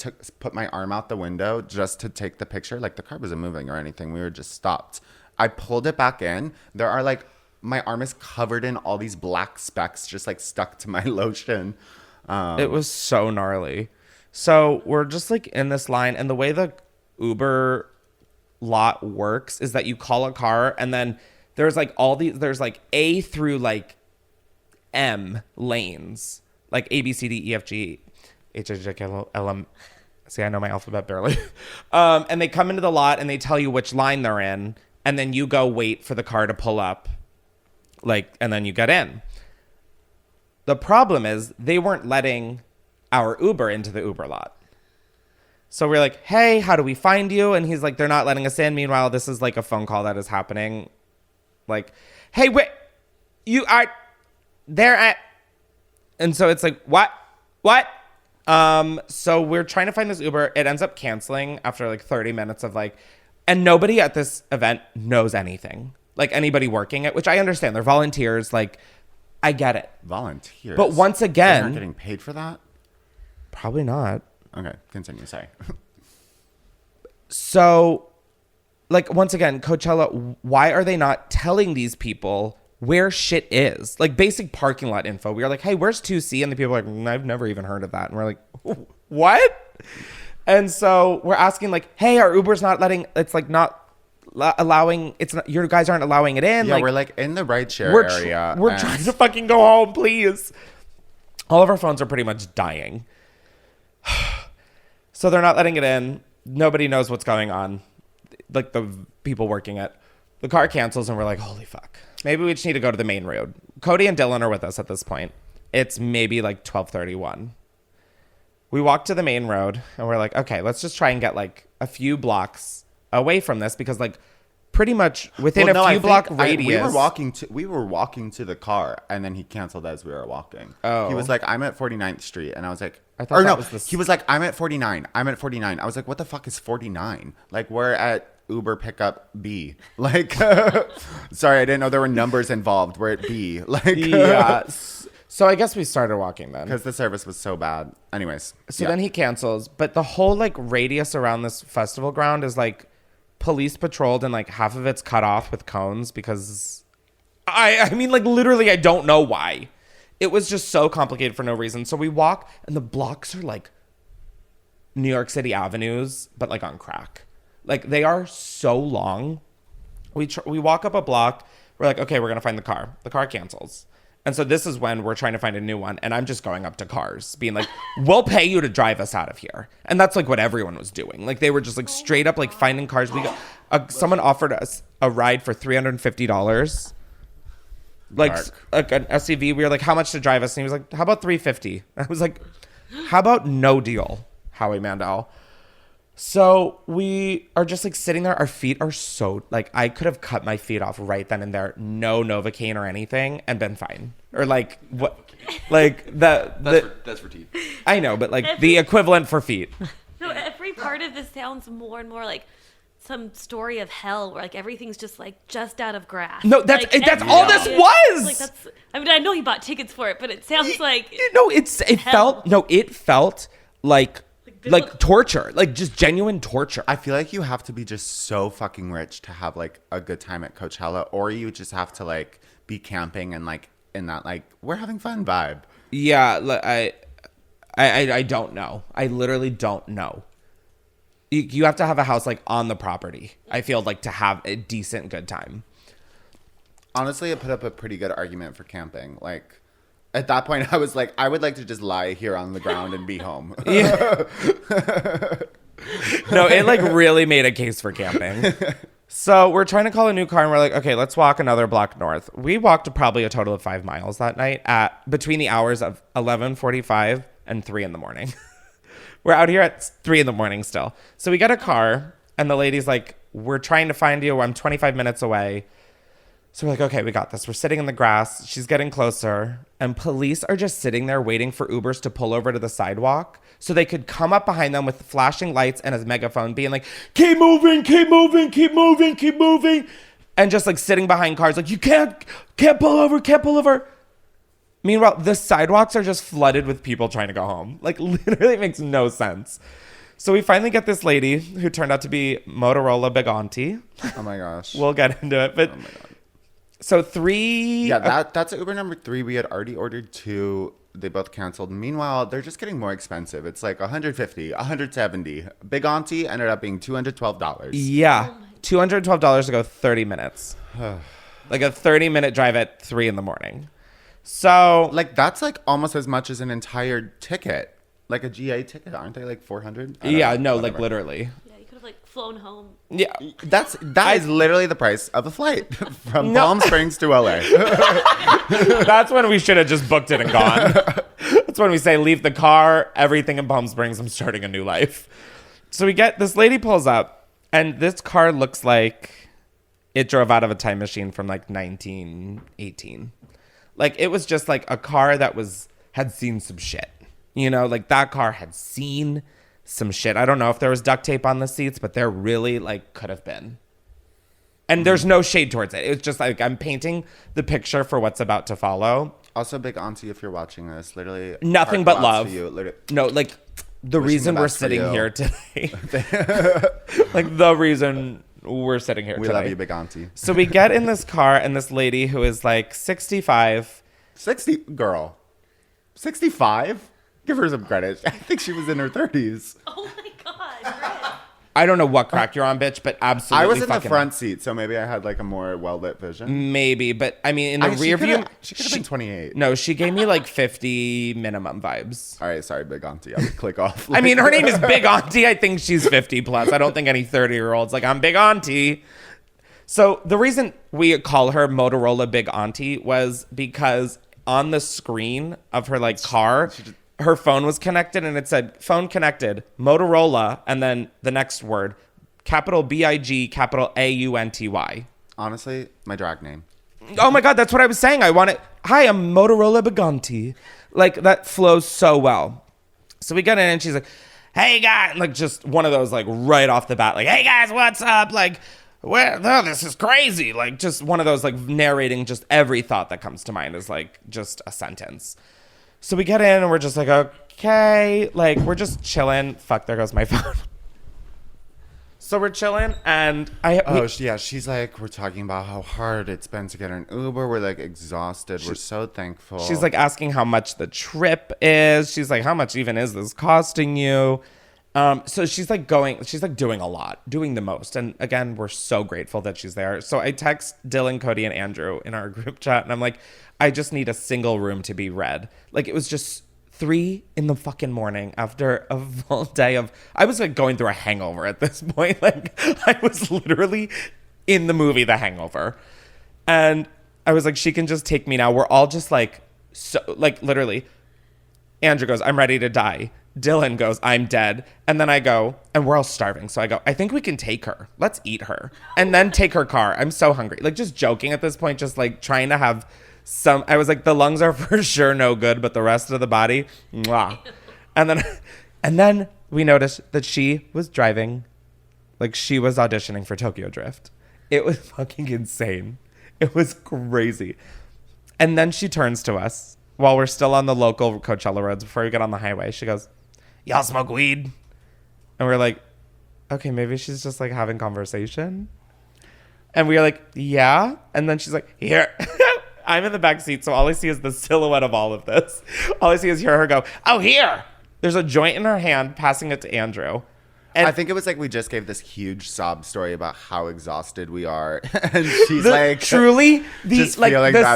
put my arm out the window just to take the picture. Like the car wasn't moving or anything. We were just stopped. I pulled it back in. There are like my arm is covered in all these black specks just like stuck to my lotion. It was so gnarly. So we're just like in this line, and the way the Uber lot works is that you call a car, and then there's like there's like A through like M lanes, like A, B, C, D, E, F, G, H, I, J, K, L, M. See, I know my alphabet barely. And they come into the lot and they tell you which line they're in, and then you go wait for the car to pull up. Like, and then you get in. The problem is they weren't letting our Uber into the Uber lot. So we're like, hey, how do we find you? And he's like, they're not letting us in. Meanwhile, this is like a phone call that is happening. Like, hey, wait, you are there at, and so it's like, what? So we're trying to find this Uber. It ends up canceling after like 30 minutes of like, and nobody at this event knows anything. Like anybody working it, which I understand. They're volunteers. Like, I get it. Volunteers. But once again. They're not getting paid for that? Probably not. Okay, continue. Sorry. So, like, once again, Coachella, why are they not telling these people where shit is? Like, basic parking lot info. We were like, hey, where's 2C? And the people are like, I've never even heard of that. And we're like, what? And so we're asking, like, hey, our Uber's not letting, it's like not allowing, it's not, your guys aren't allowing it in. Yeah, like, we're like in the rideshare area. We're trying to fucking go home, please. All of our phones are pretty much dying. So they're not letting it in. Nobody knows what's going on. Like the people working it. The car cancels and we're like, holy fuck. Maybe we just need to go to the main road. Cody and Dylan are with us at this point. It's maybe like 12:31. We walk to the main road and we're like, okay, let's just try and get like a few blocks away from this because like pretty much within a few block radius. We were walking to the car, and then he canceled as we were walking. Oh. He was like, I'm at 49th Street. And I was like, I thought he was like, I'm at 49. I'm at 49. I was like, what the fuck is 49? Like, we're at Uber pickup B. Like, sorry, I didn't know there were numbers involved. We're at B. Like, yeah. So I guess we started walking then. Because the service was so bad. Anyways. So then he cancels. But the whole like radius around this festival ground is like police patrolled, and like half of it's cut off with cones because I mean, like literally I don't know why. It was just so complicated for no reason. So we walk and the blocks are like New York City avenues, but like on crack. Like they are so long. We walk up a block. We're like, okay, we're going to find the car. The car cancels. And so this is when we're trying to find a new one. And I'm just going up to cars being like, we'll pay you to drive us out of here. And that's like what everyone was doing. Like they were just like straight up like finding cars. We got, someone offered us a ride for $350. Like an SUV. We were like, how much to drive us? And he was like, how about $350? I was like, how about no deal, Howie Mandel? So we are just like sitting there. Our feet are so like I could have cut my feet off right then and there. No Novocaine or anything and been fine. Or like what? Like that's for teeth. I know, but like the equivalent for feet. No, every part of this sounds more and more like some story of hell where like everything's just out of grasp. No, that's all this was. Like that's. I mean, I know he bought tickets for it, but it sounds like it felt like torture, like just genuine torture. I feel like you have to be just so fucking rich to have like a good time at Coachella, or you just have to like be camping and like in that like we're having fun vibe. Yeah, I don't know. I literally don't know. You have to have a house like on the property. I feel like to have a decent good time. Honestly, I put up a pretty good argument for camping. Like at that point, I was like, I would like to just lie here on the ground and be home. Yeah. No, it like really made a case for camping. So we're trying to call a new car and we're like, okay, let's walk another block north. We walked probably a total of 5 miles that night at between the hours of 11:45 and 3 in the morning. We're out here at 3 in the morning still. So we get a car and the lady's like, we're trying to find you. I'm 25 minutes away. So we're like, okay, we got this. We're sitting in the grass. She's getting closer. And police are just sitting there waiting for Ubers to pull over to the sidewalk so they could come up behind them with flashing lights and a megaphone being like, keep moving, keep moving, keep moving, keep moving. And just like sitting behind cars like, you can't pull over, can't pull over. Meanwhile, the sidewalks are just flooded with people trying to go home. Like literally it makes no sense. So we finally get this lady who turned out to be Motorola BigAunty. Oh my gosh. We'll get into it. But oh my God. So 3. Yeah, that's Uber number 3. We had already ordered 2. They both canceled. Meanwhile, they're just getting more expensive. It's like $150, $170. BigAunty ended up being $212. Yeah, $212 to go 30 minutes. Like a 30-minute drive at 3 in the morning. So like that's like almost as much as an entire ticket. Like a GA ticket, aren't they like 400? Yeah, no, whatever. Like literally. Yeah, you could have like flown home. Yeah, that is literally the price of a flight from Palm Springs to LA. That's when we should have just booked it and gone. That's when we say leave the car, everything in Palm Springs. I'm starting a new life. So we get this lady pulls up, and this car looks like it drove out of a time machine from like 1918. Like it was just like a car that had seen some shit. You know, like that car had seen some shit. I don't know if there was duct tape on the seats, but there really like could have been. And there's no shade towards it. It was just like I'm painting the picture for what's about to follow. Also, BigAunty, if you're watching this, literally nothing but love. You, no, like the reason we're sitting here today. Like the reason we're sitting here today. We love you, BigAunty. So we get in this car and this lady who is like 65. 60 girl. 65? Give her some credit. I think she was in her 30s. Oh my God, Chris. I don't know what crack you're on, bitch, but absolutely. I was in the front seat, so maybe I had like a more well-lit vision. Maybe, but I mean, in the rear view. She could have been 28. No, she gave me like 50 minimum vibes. All right, sorry, BigAunty. I'll click off. I mean, her name is BigAunty. I think she's 50 plus. I don't think any 30-year-old's like, I'm BigAunty. So the reason we call her Motorola BigAunty was because on the screen of her like car, her phone was connected and it said phone connected, Motorola, and then the next word, capital B-I-G, capital A-U-N-T-Y. Honestly, my drag name. Oh my God, that's what I was saying. I want it. Hi, I'm Motorola BigAunty. Like, that flows so well. So we get in and she's like, hey guys, like just one of those like right off the bat, like, hey guys, what's up? Like, this is crazy. Like just one of those like narrating just every thought that comes to mind is like just a sentence. So we get in and we're just like, okay, like we're just chilling. Fuck, there goes my phone. So we're chilling and she's like, we're talking about how hard it's been to get an Uber. We're like exhausted. We're so thankful. She's like asking how much the trip is. She's like, how much even is this costing you? So she's like doing a lot, doing the most. And again, we're so grateful that she's there. So I text Dylan, Cody, and Andrew in our group chat. And I'm like, I just need a single room to be read. Like it was just 3 in the fucking morning after a full day of, I was like going through a hangover at this point. Like I was literally in the movie The Hangover. And I was like, she can just take me now. We're all just like, so like literally, Andrew goes, I'm ready to die. Dylan goes, I'm dead. And then I go, and we're all starving. So I go, I think we can take her. Let's eat her. And then take her car. I'm so hungry. Like just joking at this point, just like trying to have I was like, the lungs are for sure no good, but the rest of the body, mwah. And then we noticed that she was driving, like she was auditioning for Tokyo Drift. It was fucking insane. It was crazy. And then she turns to us while we're still on the local Coachella roads before we get on the highway. She goes, y'all smoke weed? And we're like, okay, maybe she's just like having conversation. And we were like, yeah. And then she's like, here. I'm in the back seat, so all I see is the silhouette of all of this. All I see is hear her go, oh, here. There's a joint in her hand, passing it to Andrew. And I think it was like we just gave this huge sob story about how exhausted we are. And she's like... Truly, the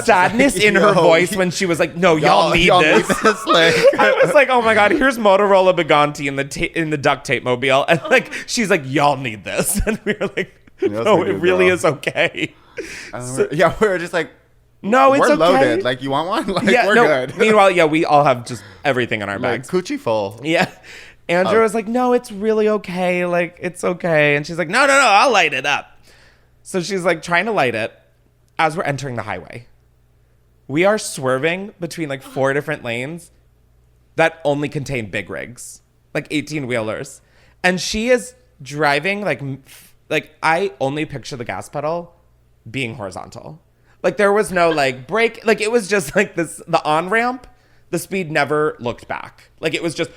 sadness in her voice when she was like, no, y'all need this. Like, I was like, oh my God, here's Motorola BigAunty in the duct tape mobile. And like, she's like, y'all need this. And we were like, no, it really is okay. We were just like, no, it's okay. We're loaded. Like, you want one? Like, we're good. Meanwhile, we all have just everything in our bags. Coochie full. Yeah. Andrew was like, no, it's really okay. Like, it's okay. And she's like, no, I'll light it up. So she's like trying to light it as we're entering the highway. We are swerving between like 4 different lanes that only contain big rigs, like 18-wheelers. And she is driving like I only picture the gas pedal being horizontal. Like there was no like brake. Like it was just like this, the on-ramp, the speed never looked back. Like it was just,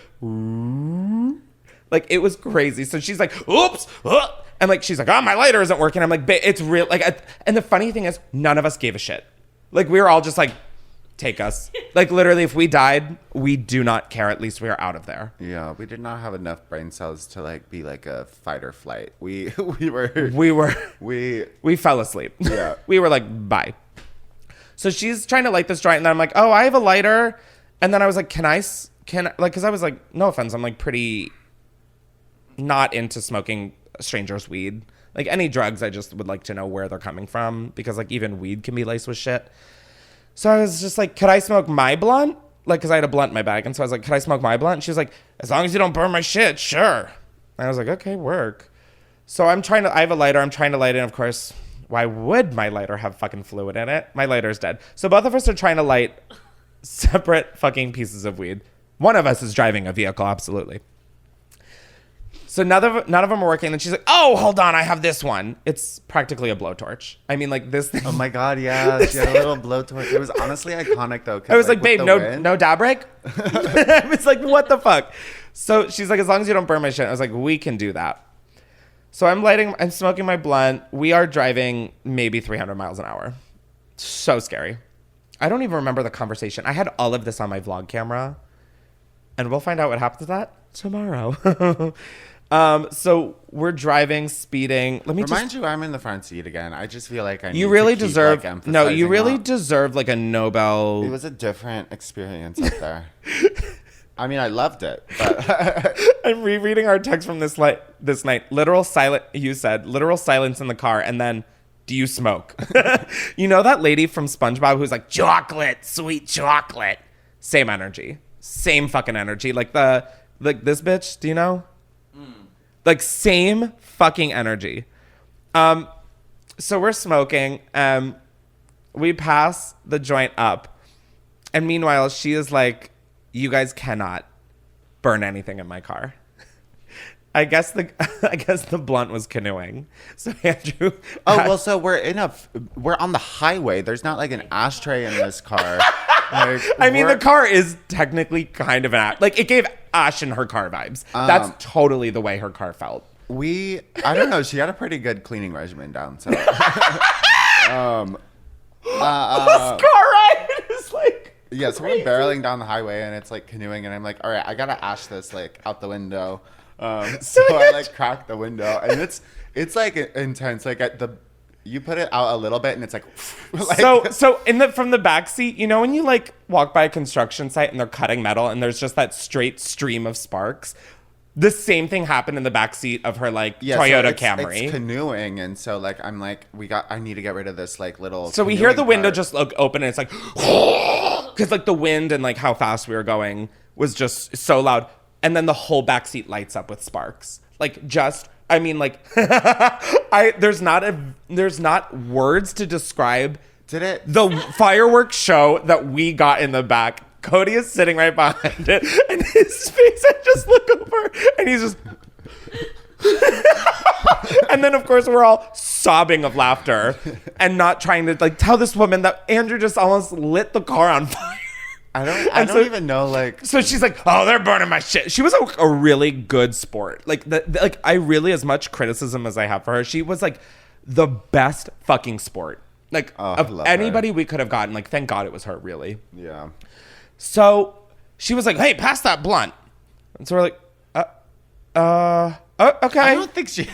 like it was crazy. So she's like, oops. And like, she's like, oh, my lighter isn't working. I'm like, it's real. Like, and the funny thing is none of us gave a shit. Like we were all just like, take us. Like literally if we died, we do not care. At least we are out of there. Yeah. We did not have enough brain cells to like be like a fight or flight. We fell asleep. Yeah. We were like, bye. So she's trying to light this joint and then I'm like, oh, I have a lighter. And then I was like, can I, like, cause I was like, no offense. I'm like pretty not into smoking strangers' weed. Like any drugs, I just would like to know where they're coming from because like even weed can be laced with shit. So I was just like, could I smoke my blunt? Like, cause I had a blunt in my bag. And so I was like, could I smoke my blunt? And she was like, as long as you don't burn my shit, sure. And I was like, okay, work. So I have a lighter. I'm trying to light it. And of course, why would my lighter have fucking fluid in it? My lighter's dead. So both of us are trying to light separate fucking pieces of weed. One of us is driving a vehicle. Absolutely. So none of them are working. And she's like, oh, hold on. I have this one. It's practically a blowtorch. I mean, like this thing. Oh my God. Yeah. She had a little blowtorch. It was honestly iconic though. I was like babe, no dab break. I was like, what the fuck? So she's like, as long as you don't burn my shit. I was like, we can do that. So I'm smoking my blunt. We are driving maybe 300 miles an hour. So scary. I don't even remember the conversation. I had all of this on my vlog camera. And we'll find out what happens to that tomorrow. So we're driving, speeding. Let me remind you, I'm in the front seat again. I just feel like you really deserve like a Nobel. It was a different experience up there. I mean, I loved it. But I'm rereading our text from this night. Literal silent. You said literal silence in the car, and then, do you smoke? You know that lady from SpongeBob who's like chocolate, sweet chocolate. Same energy, same fucking energy. Like this bitch. Do you know? Like, same fucking energy. So we're smoking. We pass the joint up. And meanwhile, she is like, you guys cannot burn anything in my car. I guess the blunt was canoeing. So Andrew. So we're on the highway. There's not like an ashtray in this car. Like, I mean, the car is technically kind of like, it gave Ash in her car vibes. That's totody the way her car felt. I don't know. She had a pretty good cleaning regimen down. So, this car ride is like. Yeah, so we're barreling down the highway and it's like canoeing, and I'm like, all right, I gotta ash this like out the window. So I like crack the window, and it's like intense. Like you put it out a little bit, and it's like, so from the back seat, you know, when you like walk by a construction site and they're cutting metal and there's just that straight stream of sparks. The same thing happened in the back seat of her like Toyota Camry. It's canoeing, and so like I'm like, I need to get rid of this like little. So we hear the window just look open, and it's like, because like the wind and like how fast we were going was just so loud, and then the whole back seat lights up with sparks. Like just, I mean, like, there's not words to describe. The fireworks show that we got in the back. Cody is sitting right behind it, and his face, I just look over, and he's just... And then, of course, we're all sobbing of laughter and not trying to, like, tell this woman that Andrew just almost lit the car on fire. I don't even know, like... So she's like, oh, they're burning my shit. She was a really good sport. Like, I really, as much criticism as I have for her, she was, like, the best fucking sport. Like, of anybody we could have gotten. Like, thank God it was her, really. Yeah. So she was like, hey, pass that blunt. And so we're like, okay. I don't think she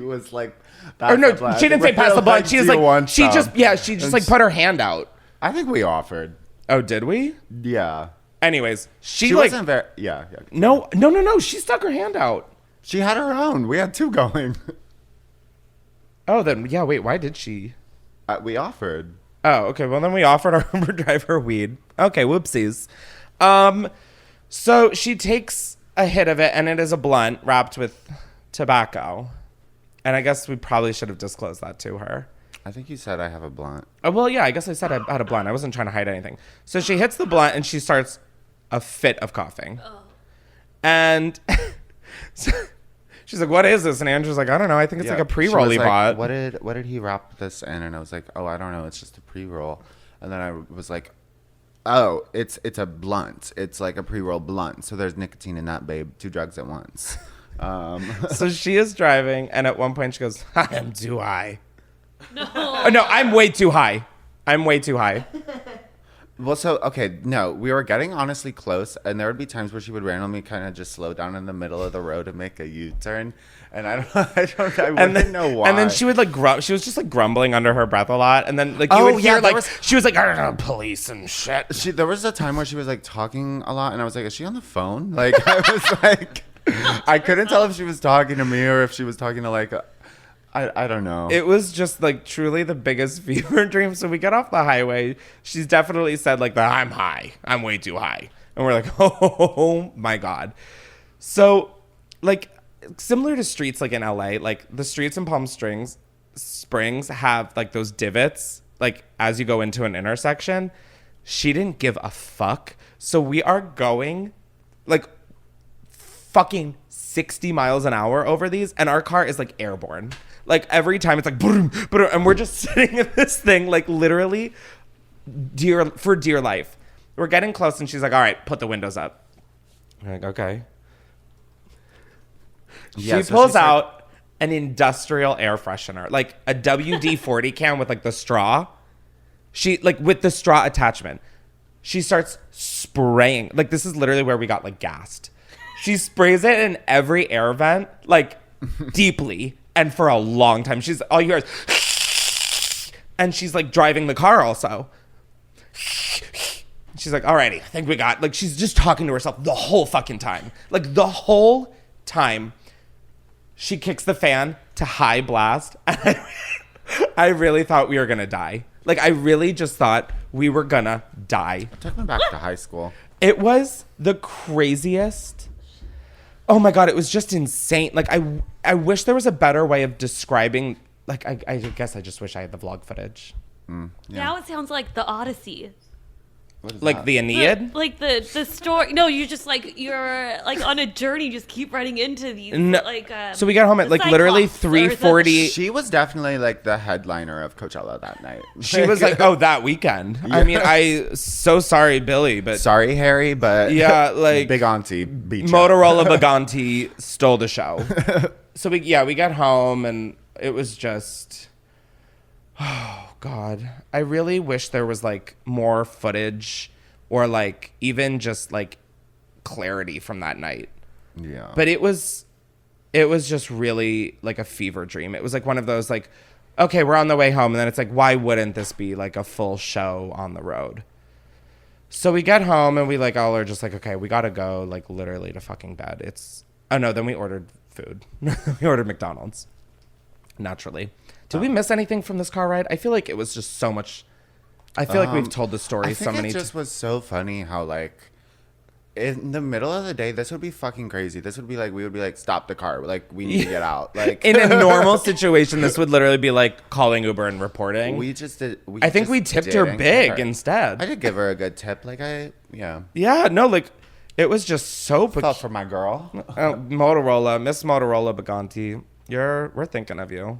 was like, or no, she didn't say pass the blunt. She was like, she just like put her hand out. I think we offered. Oh, did we? Yeah. Anyways, she like, wasn't very, yeah. No. She stuck her hand out. She had her own. We had two going. Oh, then, yeah, wait, why did she? We offered. Oh, okay. Well, then we offered our Uber driver weed. Okay, whoopsies. So she takes a hit of it, and it is a blunt wrapped with tobacco. And I guess we probably should have disclosed that to her. I think you said I have a blunt. Oh, well, yeah, I guess I said I had a blunt. I wasn't trying to hide anything. So she hits the blunt, and she starts a fit of coughing. Oh. And so she's like, what is this? And Andrew's like, I don't know. I think it's like a pre-roll he bought. What did he wrap this in? And I was like, oh, I don't know. It's just a pre-roll. And then I was like, oh, it's a blunt. It's like a pre-roll blunt. So there's nicotine in that, babe. 2 drugs at once. So she is driving, and at one point she goes, I am too high. No. Oh, no, I'm way too high. I'm way too high. Well, so, okay, no, we were getting honestly close, and there would be times where she would randomly kind of just slow down in the middle of the road and make a U-turn, and I wouldn't know why. And then she would, like, she was just, like, grumbling under her breath a lot, and then, like, you would hear, like, she was like, I don't know, police and shit. There was a time where she was, like, talking a lot, and I was like, is she on the phone? Like, I was like, I couldn't tell if she was talking to me or if she was talking to, like, I don't know. It was just like truly the biggest fever dream. So we get off the highway. She's definitely said like I'm high. I'm way too high. And we're like, oh my God. So like similar to streets like in LA, like the streets in Palm Springs have like those divots like as you go into an intersection. She didn't give a fuck. So we are going like fucking 60 miles an hour over these. And our car is like airborne. Like every time it's like, boom, boom, and we're just sitting in this thing, like literally for dear life. We're getting close and she's like, all right, put the windows up. I'm like, okay. Yeah, she pulls out an industrial air freshener, like a WD-40 can with like the straw. She like with the straw attachment. She starts spraying. Like this is literally where we got like gassed. She sprays it in every air vent, like deeply. And for a long time, all you hear is, and she's like driving the car also. She's like, alrighty, I think we got, like she's just talking to herself the whole fucking time. Like the whole time, she kicks the fan to high blast. And I really thought we were gonna die. Like I really just thought we were gonna die. It took me back to high school. It was the craziest. Oh my God, it was just insane. Like, I wish there was a better way of describing. Like, I guess I just wish I had the vlog footage. Now it sounds like the Odyssey. What is Like that? the Aeneid? The story. No, you're just like, you're like on a journey. You just keep running into these. No. Like, So we got home at the like literally Cyclops or 3:40. She was definitely like the headliner of Coachella that night. She was like, oh, that weekend. I mean, so sorry, Billy, but sorry, Harry, but yeah, like Big Auntie beat you. Motorola BigAunty stole the show. So we got home and it was just, oh God, I really wish there was like more footage or like even just like clarity from that night. Yeah. But it was just really like a fever dream. It was like one of those like, okay, we're on the way home. And then it's like, why wouldn't this be like a full show on the road? So we get home and we like all are just like, okay, we got to go like literally to fucking bed. Then we ordered food. We ordered McDonald's. Naturally. Did we miss anything from this car ride? I feel like it was just so much. I feel like we've told the story so many times. It just was so funny how like in the middle of the day, this would be fucking crazy. This would be like, we would be like, stop the car. Like, we need to get out. Like in a normal situation, this would literally be like calling Uber and reporting. I think we tipped her big instead. I did give her a good tip. Like yeah. Yeah, no, like it was just so Felt for my girl. Motorola, Miss Motorola BigAunty, we're thinking of you.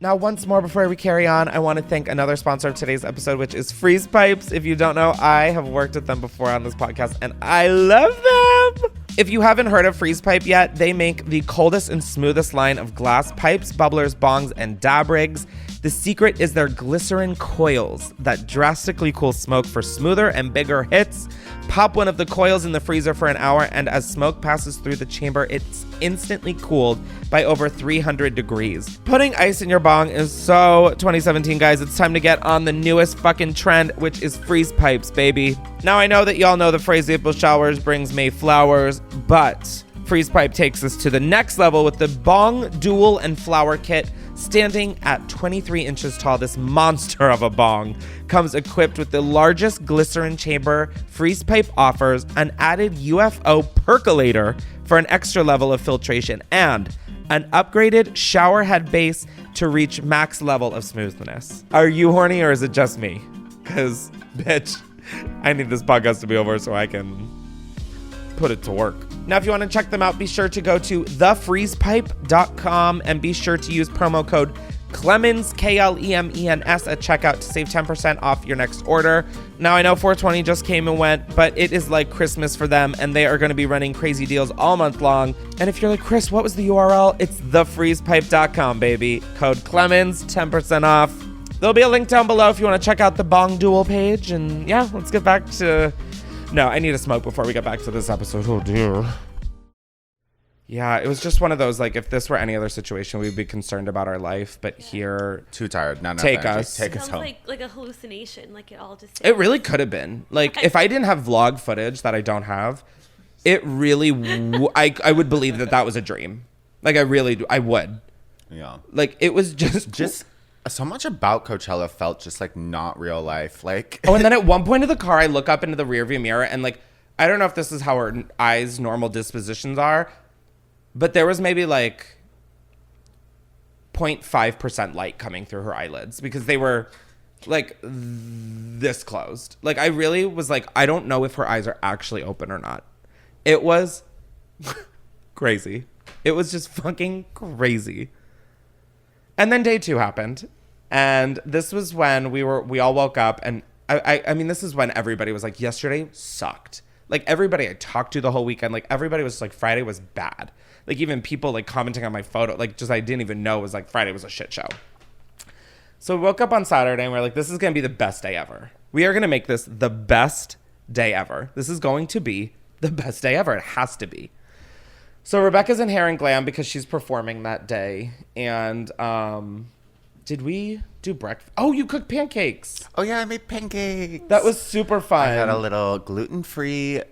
Now, once more before we carry on, I want to thank another sponsor of today's episode, which is Freeze Pipes. If you don't know, I have worked with them before on this podcast, and I love them. If you haven't heard of Freeze Pipe yet, they make the coldest and smoothest line of glass pipes, bubblers, bongs, and dab rigs. The secret is their glycerin coils that drastically cool smoke for smoother and bigger hits. Pop one of the coils in the freezer for an hour, and as smoke passes through the chamber, it's instantly cooled by over 300 degrees. Putting ice in your bong is so 2017, guys. It's time to get on the newest fucking trend, which is freeze pipes, baby. Now, I know that y'all know the phrase April showers brings May flowers, but Freeze Pipe takes us to the next level with the Bong Dual and Flower Kit. Standing at 23 inches tall, this monster of a bong comes equipped with the largest glycerin chamber. Freeze Pipe offers an added UFO percolator for an extra level of filtration and an upgraded shower head base to reach max level of smoothness. Are you horny or is it just me? Because, bitch, I need this podcast to be over so I can put it to work. Now, if you want to check them out, be sure to go to thefreezepipe.com and be sure to use promo code Klemens, Klemens at checkout to save 10% off your next order. Now, I know 420 just came and went, but it is like Christmas for them, and they are going to be running crazy deals all month long. And if you're like, Chris, what was the URL? It's thefreezepipe.com, baby. Code Klemens, 10% off. There'll be a link down below if you want to check out the Bong Dual page. And yeah, let's get back to... No, I need a smoke before we get back to this episode. Oh, dear. Yeah, it was just one of those, like, if this were any other situation, we'd be concerned about our life. But here... Too tired. Not enough Take energy. us. Take us Sounds home. like a hallucination. Like it all just. It really could have been. Like, if I didn't have vlog footage that I don't have, it really... I would believe that was a dream. Like, I really do. I would. Yeah. Like, it was just... So much about Coachella felt just like not real life. Like, Oh, and then at one point of the car, I look up into the rearview mirror and like, I don't know if this is how our eyes' normal dispositions are, but there was maybe like 0.5% light coming through her eyelids because they were like this closed. Like, I really was like, I don't know if her eyes are actually open or not. It was crazy. It was just fucking crazy. And then day 2 happened. And this was when we all woke up. And I mean, this is when everybody was like, yesterday sucked. Like, everybody I talked to the whole weekend, like, everybody was like, Friday was bad. Like, even people like commenting on my photo, like, just I didn't even know was like, Friday was a shit show. So we woke up on Saturday and we're like, this is going to be the best day ever. We are going to make this the best day ever. This is going to be the best day ever. It has to be. So Rebecca's in hair and glam because she's performing that day. And did we do breakfast? Oh, you cooked pancakes. oh yeah, I made pancakes. That was super fun. I had a little gluten-free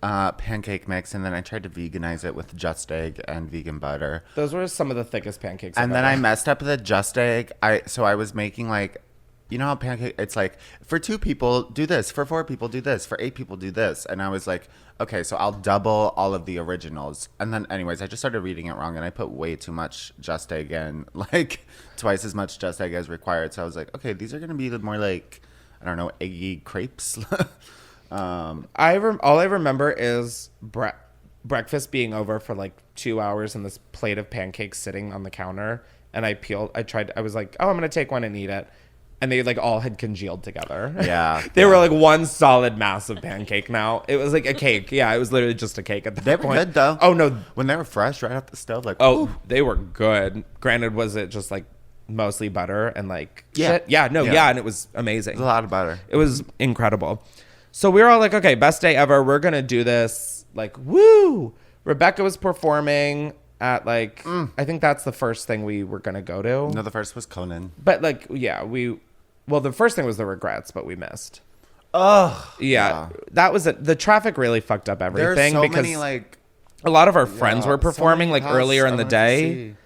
pancake mix, and then I tried to veganize it with just egg and vegan butter. Those were some of the thickest pancakes. And then I messed up the just egg. So I was making like you know how pancake, it's like, for 2 people, do this. For 4 people, do this. For 8 people, do this. And I was like, okay, so I'll double all of the originals. And then, anyways, I just started reading it wrong, and I put way too much just egg in, like twice as much just egg as required. So I was like, okay, these are going to be more like, I don't know, eggy crepes. All I remember is breakfast being over for like 2 hours and this plate of pancakes sitting on the counter. And I was like, oh, I'm going to take one and eat it. And they like all had congealed together. Yeah. They were like one solid mass of pancake now. It was like a cake. Yeah, it was literally just a cake at that point. They were good though. Oh, no. When they were fresh right off the stove, like, oh, ooh. They were good. Granted, was it just like mostly butter and like Yeah. shit? Yeah, no, Yeah. yeah. And it was amazing. It was a lot of butter. It was incredible. So we were all like, okay, best day ever. We're going to do this. Like, woo. Rebecca was performing at like, I think that's the first thing we were going to go to. No, the first was Conan. But like, yeah, well, the first thing was the Regrets, but we missed. Oh. Yeah. That was it. The traffic really fucked up everything. There are so because many, like, a lot of our friends were performing so like many earlier paths in the I wanted to day, see.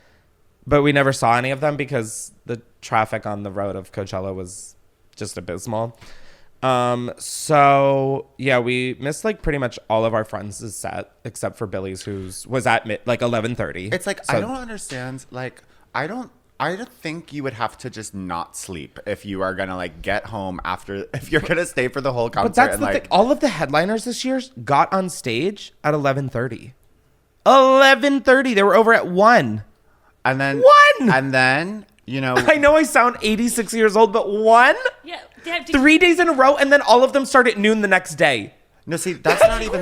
but we never saw any of them because the traffic on the road of Coachella was just abysmal. So yeah, we missed like pretty much all of our friends' set except for Billy's, was at like 11:30. It's like, So- I don't understand. Like, I don't think you would have to just not sleep if you are gonna like get home after, if you're gonna stay for the whole concert. But that's and, the like, thing. All of the headliners this year got on stage at 11:30. 11:30. They were over at 1. And then 1! And then, you know, I know I sound 86 years old, but 1? Yeah. Dad, 3 days in a row, and then all of them start at noon the next day. no, see, that's not even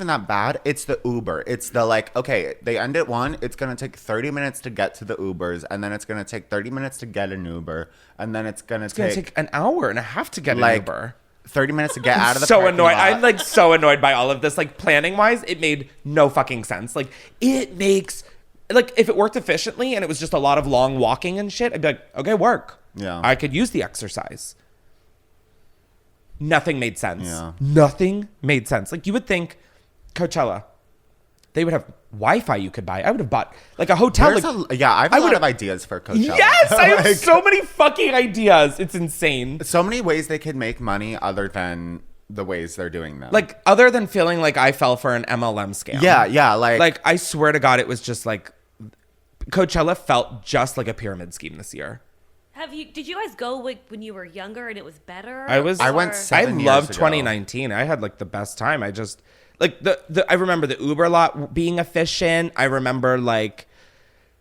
that bad. It's the Uber. It's the like, okay, they end at 1. It's gonna take 30 minutes to get to the Ubers, and then it's gonna take 30 minutes to get an Uber, and then it's gonna Take an hour and a half to get like an Uber. 30 minutes to get out of the So parking annoyed. lot. I'm like so annoyed by all of this. Like planning wise, it made no fucking sense. Like it makes like if it worked efficiently and it was just a lot of long walking and shit, I'd be like, okay, work. Yeah. I could use the exercise. Nothing made sense. Yeah. Nothing made sense. Like you would think Coachella, they would have Wi-Fi you could buy. I would have bought like a hotel. I have a lot of ideas for Coachella. Yes, I have Like, so many fucking ideas. It's insane. so many ways they could make money other than the ways they're doing them. Like other than feeling like I fell for an MLM scam. yeah, Like I swear to God, it was just like Coachella felt just like a pyramid scheme this year. Did you guys go like when you were younger and it was better? I went Or- I 7 years loved ago. 2019. I had like the best time. I just like I remember the Uber lot being efficient. I remember like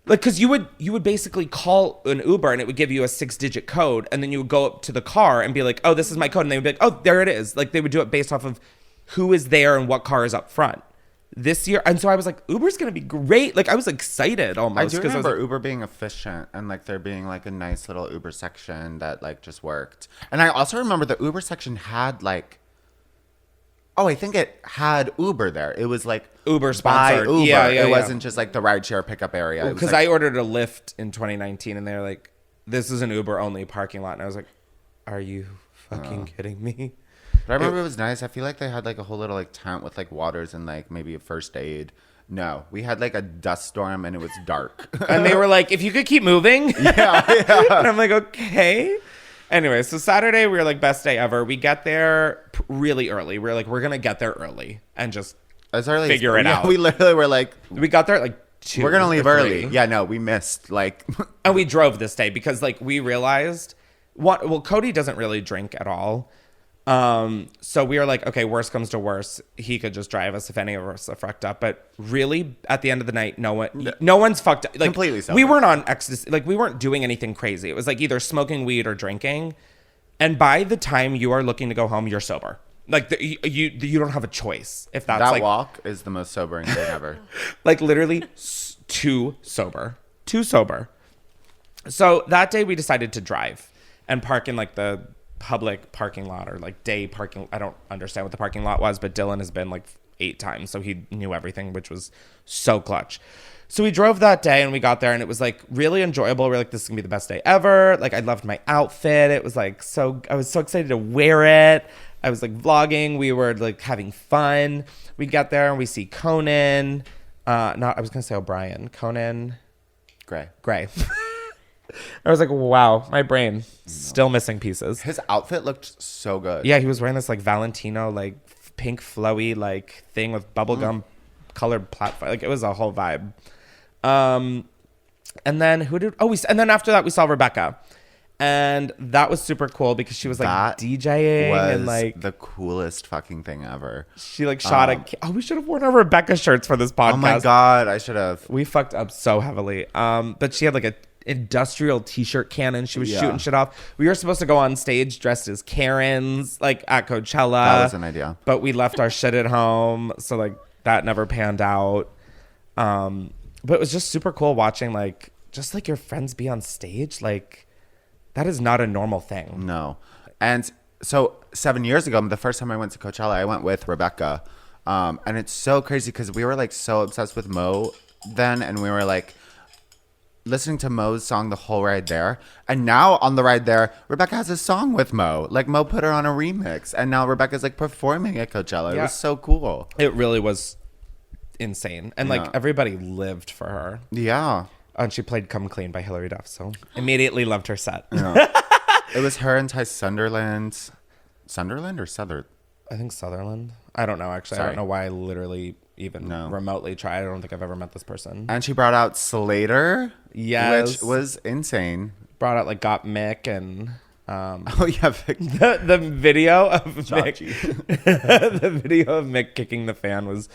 because you would basically call an Uber and it would give you a 6-digit code, and then you would go up to the car and be like, oh, this is my code, and they would be like, oh, there it is. Like they would do it based off of who is there and what car is up front. This year, and so I was like, Uber's gonna be great. Like I was excited almost. I do 'cause remember was like, Uber being efficient and like there being like a nice little Uber section that like just worked. And I also remember the Uber section had like, I think it had Uber there. It was like Uber by sponsored. Uber. Yeah, it wasn't just like the rideshare pickup area. It was because like, I ordered a Lyft in 2019, and they're like, "This is an Uber only parking lot," and I was like, "Are you fucking kidding me?" But I remember it was nice. I feel like they had like a whole little like tent with like waters and like maybe a first aid. No, we had like a dust storm and it was dark. And they were like, "If you could keep moving," yeah. and I'm like, "Okay." Anyway, so Saturday we were like best day ever. We get there really early. We are like, we're gonna get there early and just As early figure it out. We literally were like, we got there at like 2. we're gonna leave or early. 3. Yeah, no, we missed like. And we drove this day because like we realized Cody doesn't really drink at all. So we were like, okay, worst comes to worst, he could just drive us if any of us are fucked up. But really, at the end of the night, no one's fucked up. Like Completely sober. we weren't on ecstasy. Like we weren't doing anything crazy. It was like either smoking weed or drinking. And by the time you are looking to go home, you're sober. Like you don't have a choice. If that's That like walk is the most sobering thing ever. like literally too sober. So that day we decided to drive and park in like the public parking lot or like day parking. I don't understand what the parking lot was, but Dylan has been like 8 times, so he knew everything, which was so clutch. So we drove that day and we got there and it was like really enjoyable. We're like, this is gonna be the best day ever. Like I loved my outfit. It was like I was so excited to wear it. I was like vlogging. We were like having fun. We get there and we see Conan. I was gonna say O'Brien. Conan Gray. Gray. I was like, wow, my brain still missing pieces. His outfit looked so good. Yeah, he was wearing this like Valentino, like pink flowy like thing with bubblegum colored platform. Like it was a whole vibe. And then and then after that we saw Rebecca. And that was super cool because she was like That DJing was and like the coolest fucking thing ever. she like shot we should have worn our Rebecca shirts for this podcast. Oh my God, I should have. We fucked up so heavily. But she had like a industrial t-shirt cannon. She was shooting shit off. We were supposed to go on stage dressed as Karens, like at Coachella. That was an idea. But we left our shit at home, so like that never panned out. But it was just super cool watching like just like your friends be on stage. Like that is not a normal thing. No. And so 7 years ago, the first time I went to Coachella, I went with Rebecca. And it's so crazy because we were like so obsessed with Mo then, and we were like listening to Mo's song the whole ride there. And now on the ride there, Rebecca has a song with Mo. Like Mo put her on a remix, and now Rebecca's like performing at Coachella. It was so cool. It really was insane. And like everybody lived for her. Yeah. And she played Come Clean by Hilary Duff, so immediately loved her set. Yeah. It was her and Ty Sunderland. Sunderland or Southern? I think Sutherland. I don't know, actually. I don't know why I literally even remotely tried. I don't think I've ever met this person. And she brought out Slater. Yes. Which was insane. Brought out like Got Mick and Oh yeah, the video of Joji. Mick the video of Mick kicking the fan was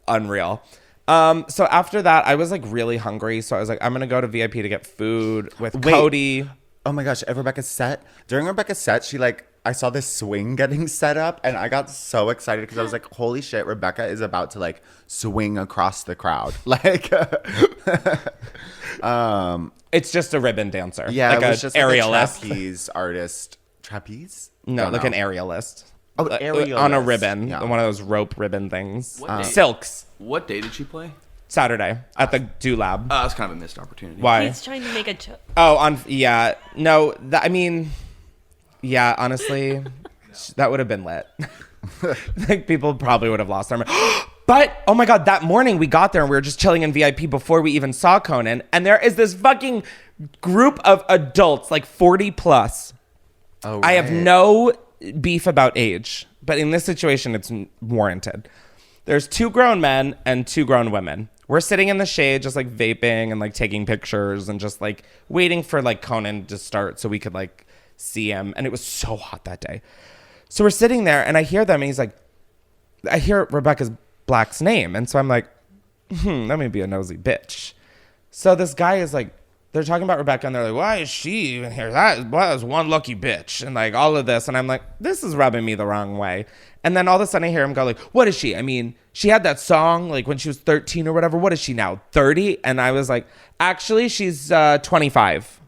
unreal. So after that I was like really hungry, so I was like, I'm gonna go to VIP to get food with Cody. Oh my gosh, at Rebecca's set, during Rebecca's set, she like, I saw this swing getting set up and I got so excited because I was like, holy shit, Rebecca is about to like swing across the crowd. Like, It's just a ribbon dancer. yeah, like it was just like a aerialist. trapeze artist. Trapeze? No, Don't like know. an aerialist. Oh, On a aerialist. ribbon. Yeah. One of those rope ribbon things. What day? Silks. What day did she play? Saturday at the Do Lab. That's kind of a missed opportunity. Why? He's trying to make a joke. Oh, no, I mean, yeah, honestly, that would have been lit. Like people probably would have lost their mind. But oh my God, that morning we got there and we were just chilling in VIP before we even saw Conan, and there is this fucking group of adults, like 40 plus. Oh, I have right. no beef about age, but in this situation, it's warranted. There's 2 grown men and 2 grown women. We're sitting in the shade, just like vaping and like taking pictures and just like waiting for like Conan to start so we could like see him. And it was so hot that day. So we're sitting there and I hear them and he's like, I hear Rebecca's Black's name. And so I'm like, that may be a nosy bitch. So this guy is like, they're talking about Rebecca and they're like, why is she even here? That was one lucky bitch. And like all of this. And I'm like, this is rubbing me the wrong way. And then all of a sudden I hear him go like, what is she? I mean, she had that song like when she was 13 or whatever. What is she now? 30? And I was like, actually, she's 25.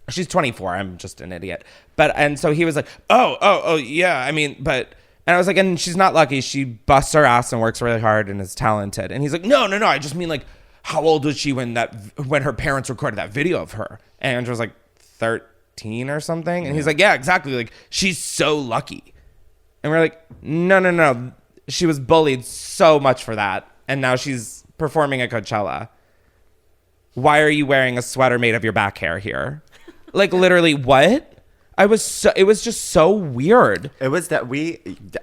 She's 24. I'm just an idiot. And so he was like, oh, yeah. I mean, and I was like, and she's not lucky. She busts her ass and works really hard and is talented. And he's like, no. I just mean like, how old was she when her parents recorded that video of her? And Andrew was like 13 or something. And he's like, yeah, exactly. Like, she's so lucky. And we're like, no. She was bullied so much for that. And now she's performing at Coachella. Why are you wearing a sweater made of your back hair here? Like, literally, what? It was just so weird. It was that we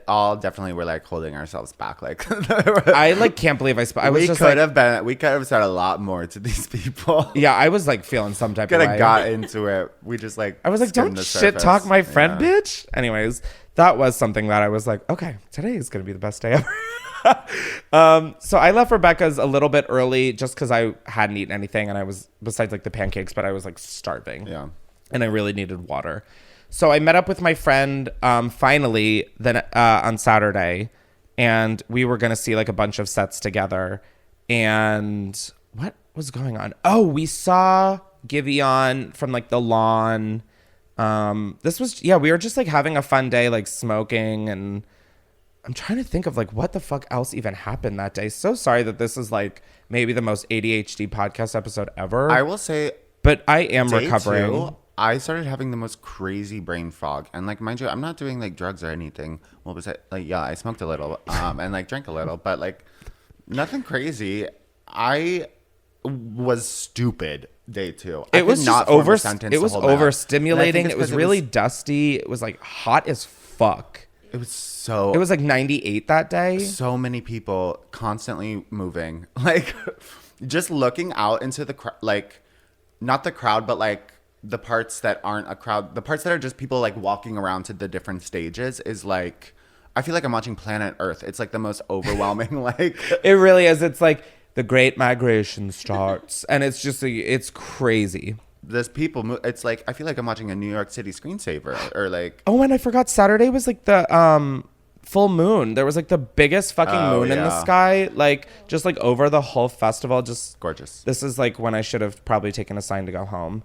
all definitely were like holding ourselves back. Like, I like can't believe I was we just could like, we could have said a lot more to these people. yeah, I was like feeling some type Could of have way. got into it. We just like, I was like, skimmed don't the shit surface. talk my friend, Yeah. bitch. Anyways, that was something that I was like, okay, today is going to be the best day ever. So I left Rebecca's a little bit early just because I hadn't eaten anything. And I was, besides like the pancakes, but I was like starving. Yeah. And I really needed water. So I met up with my friend finally then on Saturday. And we were going to see like a bunch of sets together. And what was going on? Oh, we saw Giveon from like the lawn. We were just like having a fun day, like smoking, and I'm trying to think of like what the fuck else even happened that day. So sorry that this is like maybe the most ADHD podcast episode ever. I will say, but I am day recovering. 2, I started having the most crazy brain fog, and like, mind you, I'm not doing like drugs or anything. Well, besides, like, yeah, I smoked a little, and like drank a little, but like nothing crazy. I was stupid. Day 2. It was just it was overstimulating. It was really dusty. It was like hot as fuck. It was like 98 that day. So many people constantly moving. Like just looking out into the like not the crowd, but like the parts that aren't a crowd, the parts that are just people like walking around to the different stages is like, I feel like I'm watching Planet Earth. It's like the most overwhelming. Like it really is. It's like the Great Migration starts, and it's just it's crazy. There's people. It's like I feel like I'm watching a New York City screensaver, or like. Oh, and I forgot Saturday was like the full moon. There was like the biggest fucking moon in the sky, like just like over the whole festival. Just gorgeous. This is like when I should have probably taken a sign to go home.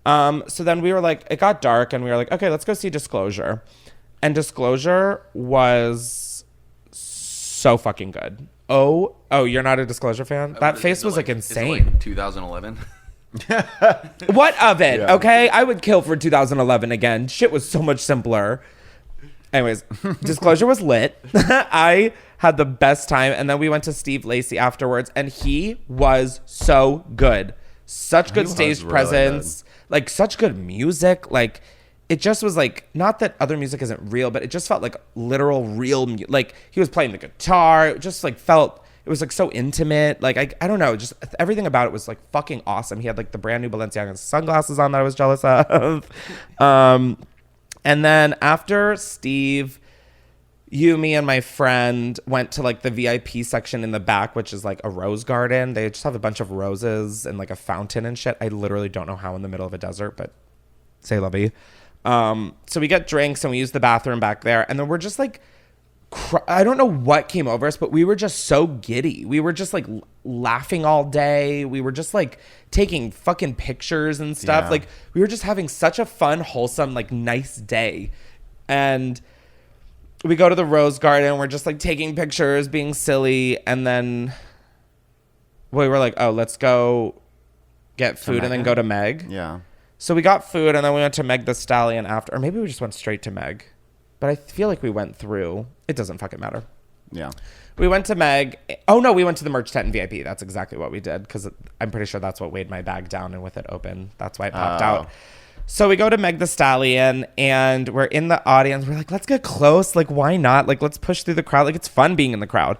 So then we were like, it got dark, and we were like, okay, let's go see Disclosure, and Disclosure was so fucking good. Oh, you're not a Disclosure fan? That face was like insane. Is it like 2011? What of it? Yeah. Okay, I would kill for 2011 again. Shit was so much simpler. Anyways, Disclosure was lit. I had the best time, and then we went to Steve Lacy afterwards, and he was so good. Such good stage presence, like such good music. Like it just was like, not that other music isn't real, but it just felt like literal real like he was playing the guitar. It just like felt, it was like so intimate. Like I don't know, just everything about it was like fucking awesome. He had like the brand new Balenciaga sunglasses on that I was jealous of. And then after Steve, me and my friend went to like the VIP section in the back, which is like a rose garden. They just have a bunch of roses and like a fountain and shit. I literally don't know how in the middle of a desert, but say lovey. So we get drinks and we use the bathroom back there, and then we're just like, I don't know what came over us, but we were just so giddy. We were just like laughing all day. We were just like taking fucking pictures and stuff. Yeah. Like we were just having such a fun, wholesome, like nice day. And we go to the Rose Garden. We're just like taking pictures, being silly. And then we were like, oh, let's go get food and then go to Meg. Yeah. So we got food and then we went to Meg the Stallion after. Or maybe we just went straight to Meg. But I feel like we went through. It doesn't fucking matter. Yeah. We went to Meg. Oh, no, we went to the merch tent in VIP. That's exactly what we did, because I'm pretty sure that's what weighed my bag down, and with it open, that's why it popped out. So we go to Meg the Stallion, and we're in the audience. We're like, let's get close. Like, why not? Like, let's push through the crowd. Like, it's fun being in the crowd.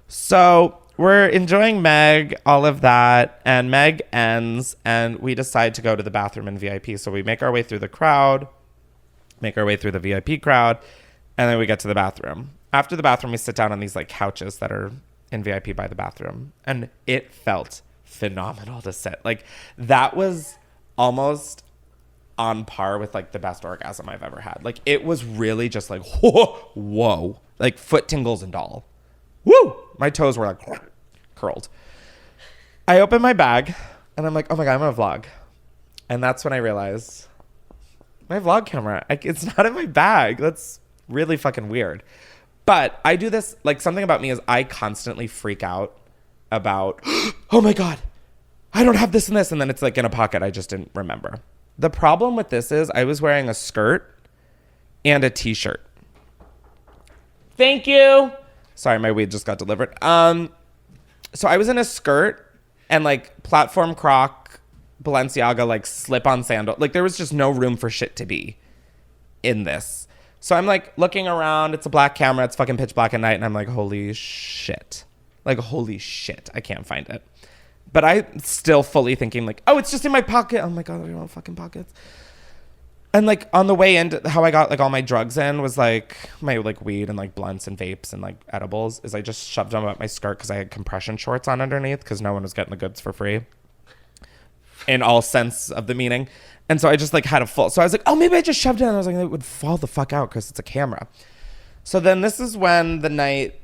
So we're enjoying Meg, all of that, and Meg ends, and we decide to go to the bathroom in VIP. So we make our way through the crowd, make our way through the VIP crowd, and then we get to the bathroom. After the bathroom, we sit down on these like couches that are in VIP by the bathroom, and it felt phenomenal to sit. Like that was almost on par with like the best orgasm I've ever had. Like it was really just like whoa, like foot tingles and all. Woo! My toes were like curled. I open my bag and I'm like, oh my God, I'm gonna vlog. And that's when I realized my vlog camera, it's not in my bag. That's really fucking weird. But I do this, like something about me is I constantly freak out about, oh my God, I don't have this and this. And then it's like in a pocket. I just didn't remember. The problem with this is I was wearing a skirt and a t-shirt. Thank you. Sorry, my weed just got delivered. So I was in a skirt and like platform croc, Balenciaga, like slip-on sandal. Like there was just no room for shit to be in this. So I'm like looking around. It's a black camera. It's fucking pitch black at night. And I'm like, holy shit. Like, holy shit. I can't find it. But I'm still fully thinking like, oh, it's just in my pocket. Oh my God, I don't have fucking pockets. And like on the way in, how I got like all my drugs in was like my like weed and like blunts and vapes and like edibles is I just shoved them up my skirt because I had compression shorts on underneath because no one was getting the goods for free. In all sense of the meaning. And so I just like had a full, so I was like, oh, maybe I just shoved it. And I was like, it would fall the fuck out because it's a camera. So then this is when the night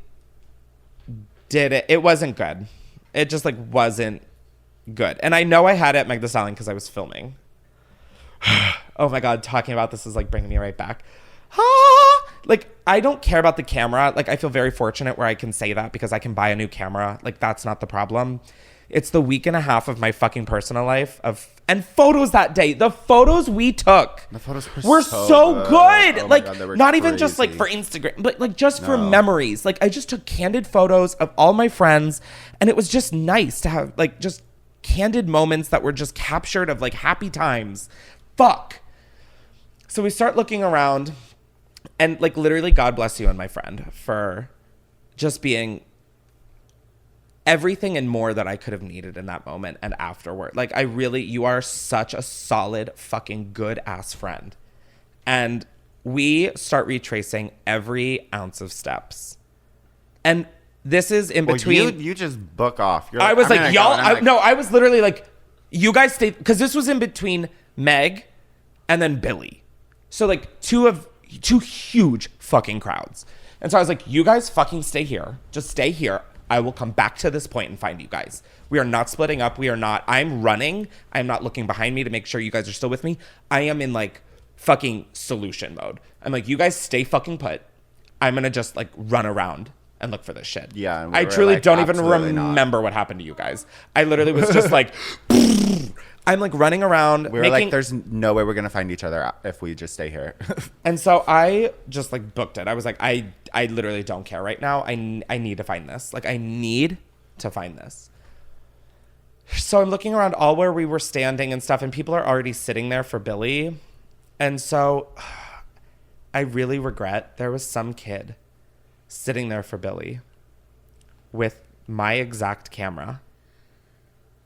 did it. It wasn't good. It just like wasn't good. And I know I had it at Meg the Stallion because I was filming. Oh my God, talking about this is like bringing me right back. Like I don't care about the camera. Like I feel very fortunate where I can say that because I can buy a new camera. Like that's not the problem. It's the week and a half of my fucking personal life and photos that day. The photos we took were so good. Oh like God, they were not crazy. Even just like for Instagram, but like just for memories. Like I just took candid photos of all my friends and it was just nice to have like just candid moments that were just captured of like happy times. Fuck. So we start looking around, and like literally, God bless you and my friend for just being everything and more that I could have needed in that moment and afterward. Like, you are such a solid fucking good ass friend. And we start retracing every ounce of steps. And this is in between. Well, you just book off. You're I was like, y'all. I was literally like, you guys stay, because this was in between Meg and then Billie. So like two huge fucking crowds. And so I was like, you guys fucking stay here. Just stay here. I will come back to this point and find you guys. We are not splitting up. I'm running. I'm not looking behind me to make sure you guys are still with me. I am in like fucking solution mode. I'm like, you guys stay fucking put. I'm going to just like run around and look for this shit. Yeah. I truly don't even remember what happened to you guys. I literally was just like, I'm like running around. We were like, there's no way we're going to find each other if we just stay here. And so I just like booked it. I was like, I literally don't care right now. I need to find this. Like, I need to find this. So I'm looking around all where we were standing and stuff, and people are already sitting there for Billie. And so I really regret there was some kid sitting there for Billie with my exact camera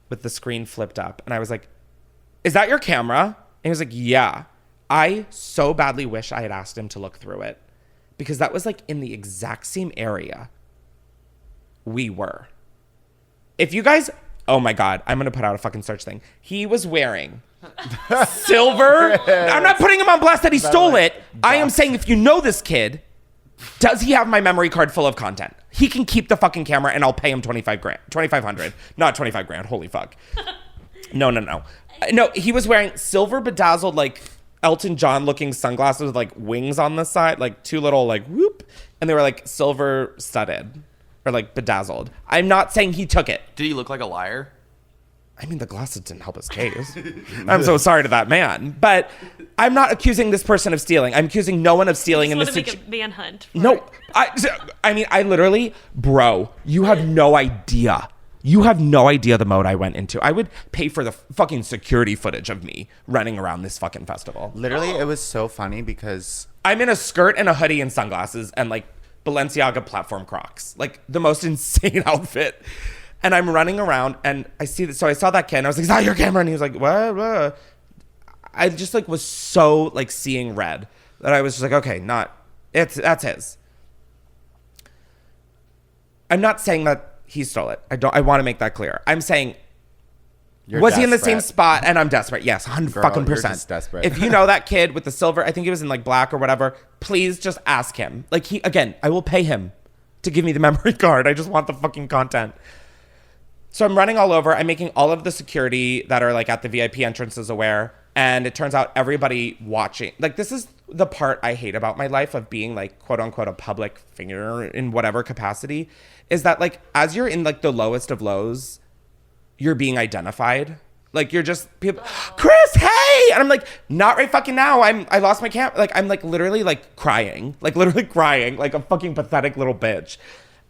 with the screen flipped up. And I was like, is that your camera? And he was like, yeah. I so badly wish I had asked him to look through it, because that was like in the exact same area we were. If you guys, oh my God, I'm going to put out a fucking search thing. He was wearing silver. I'm not putting him on blast that he stole it. I am saying, if you know this kid, does he have my memory card full of content? He can keep the fucking camera and I'll pay him $2,500, not 25 grand. Holy fuck. No. No, he was wearing silver bedazzled, like Elton John looking sunglasses with like wings on the side, like two little like whoop. And they were like silver studded or like bedazzled. I'm not saying he took it. Did he look like a liar? I mean, the glasses didn't help his case. I'm so sorry to that man. But I'm not accusing this person of stealing. I'm accusing no one of stealing in this situation. Make a manhunt. No, I mean, I literally, bro, you have no idea. You have no idea the mode I went into. I would pay for the fucking security footage of me running around this fucking festival. Literally, it was so funny because I'm in a skirt and a hoodie and sunglasses and like Balenciaga platform Crocs. Like the most insane outfit. And I'm running around and I see that. So I saw that kid and I was like, is that your camera? And he was like, what? I just like was so like seeing red that I was just like, okay, that's his. I'm not saying that he stole it. I want to make that clear. I'm saying, was he in the same spot? And I'm desperate. Yes, 100% You're just desperate. If you know that kid with the silver, I think he was in like black or whatever, please just ask him. Like I will pay him to give me the memory card. I just want the fucking content. So I'm running all over. I'm making all of the security that are like at the VIP entrances aware. And it turns out everybody watching, like this is the part I hate about my life of being like quote unquote a public figure in whatever capacity, is that like as you're in like the lowest of lows, you're being identified. Like you're just people, Chris, hey! And I'm like, not right fucking now. I lost my camera. Like I'm like literally like crying like a fucking pathetic little bitch.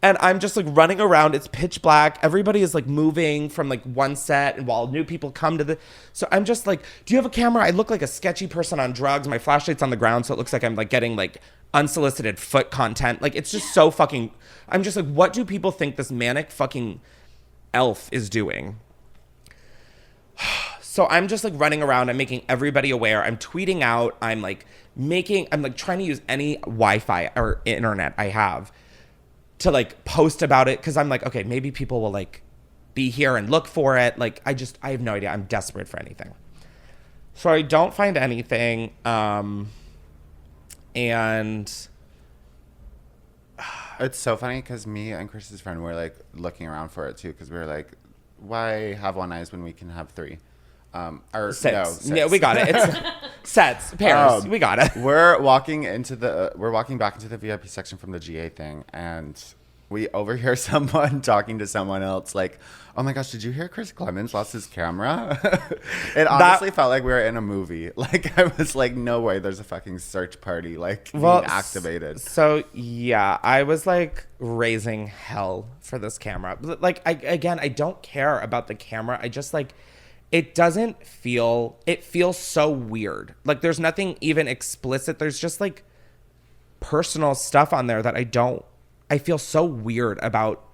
And I'm just like running around. It's pitch black. Everybody is like moving from like one set, and while new people come to so I'm just like, do you have a camera? I look like a sketchy person on drugs. My flashlight's on the ground, so it looks like I'm like getting like unsolicited foot content. Like it's just so fucking, I'm just like, what do people think this manic fucking elf is doing? So I'm just like running around. I'm making everybody aware. I'm tweeting out. I'm like trying to use any Wi-Fi or internet I have to like post about it, because I'm like, okay, maybe people will like be here and look for it. Like I have no idea. I'm desperate for anything. So I don't find anything. And it's so funny because me and Chris's friend were like looking around for it too, because we were like, why have one eyes when we can have three? Or six. No, six. Yeah, we got it. It's sets, pairs. We got it. We're walking back into the VIP section from the GA thing, and we overhear someone talking to someone else like, oh my gosh, did you hear Chris Klemens lost his camera? It honestly felt like we were in a movie. Like, I was like, no way, there's a fucking search party like being activated. So yeah, I was like raising hell for this camera. Like, I don't care about the camera. I just like, it feels so weird. Like, there's nothing even explicit. There's just like personal stuff on there that I feel so weird about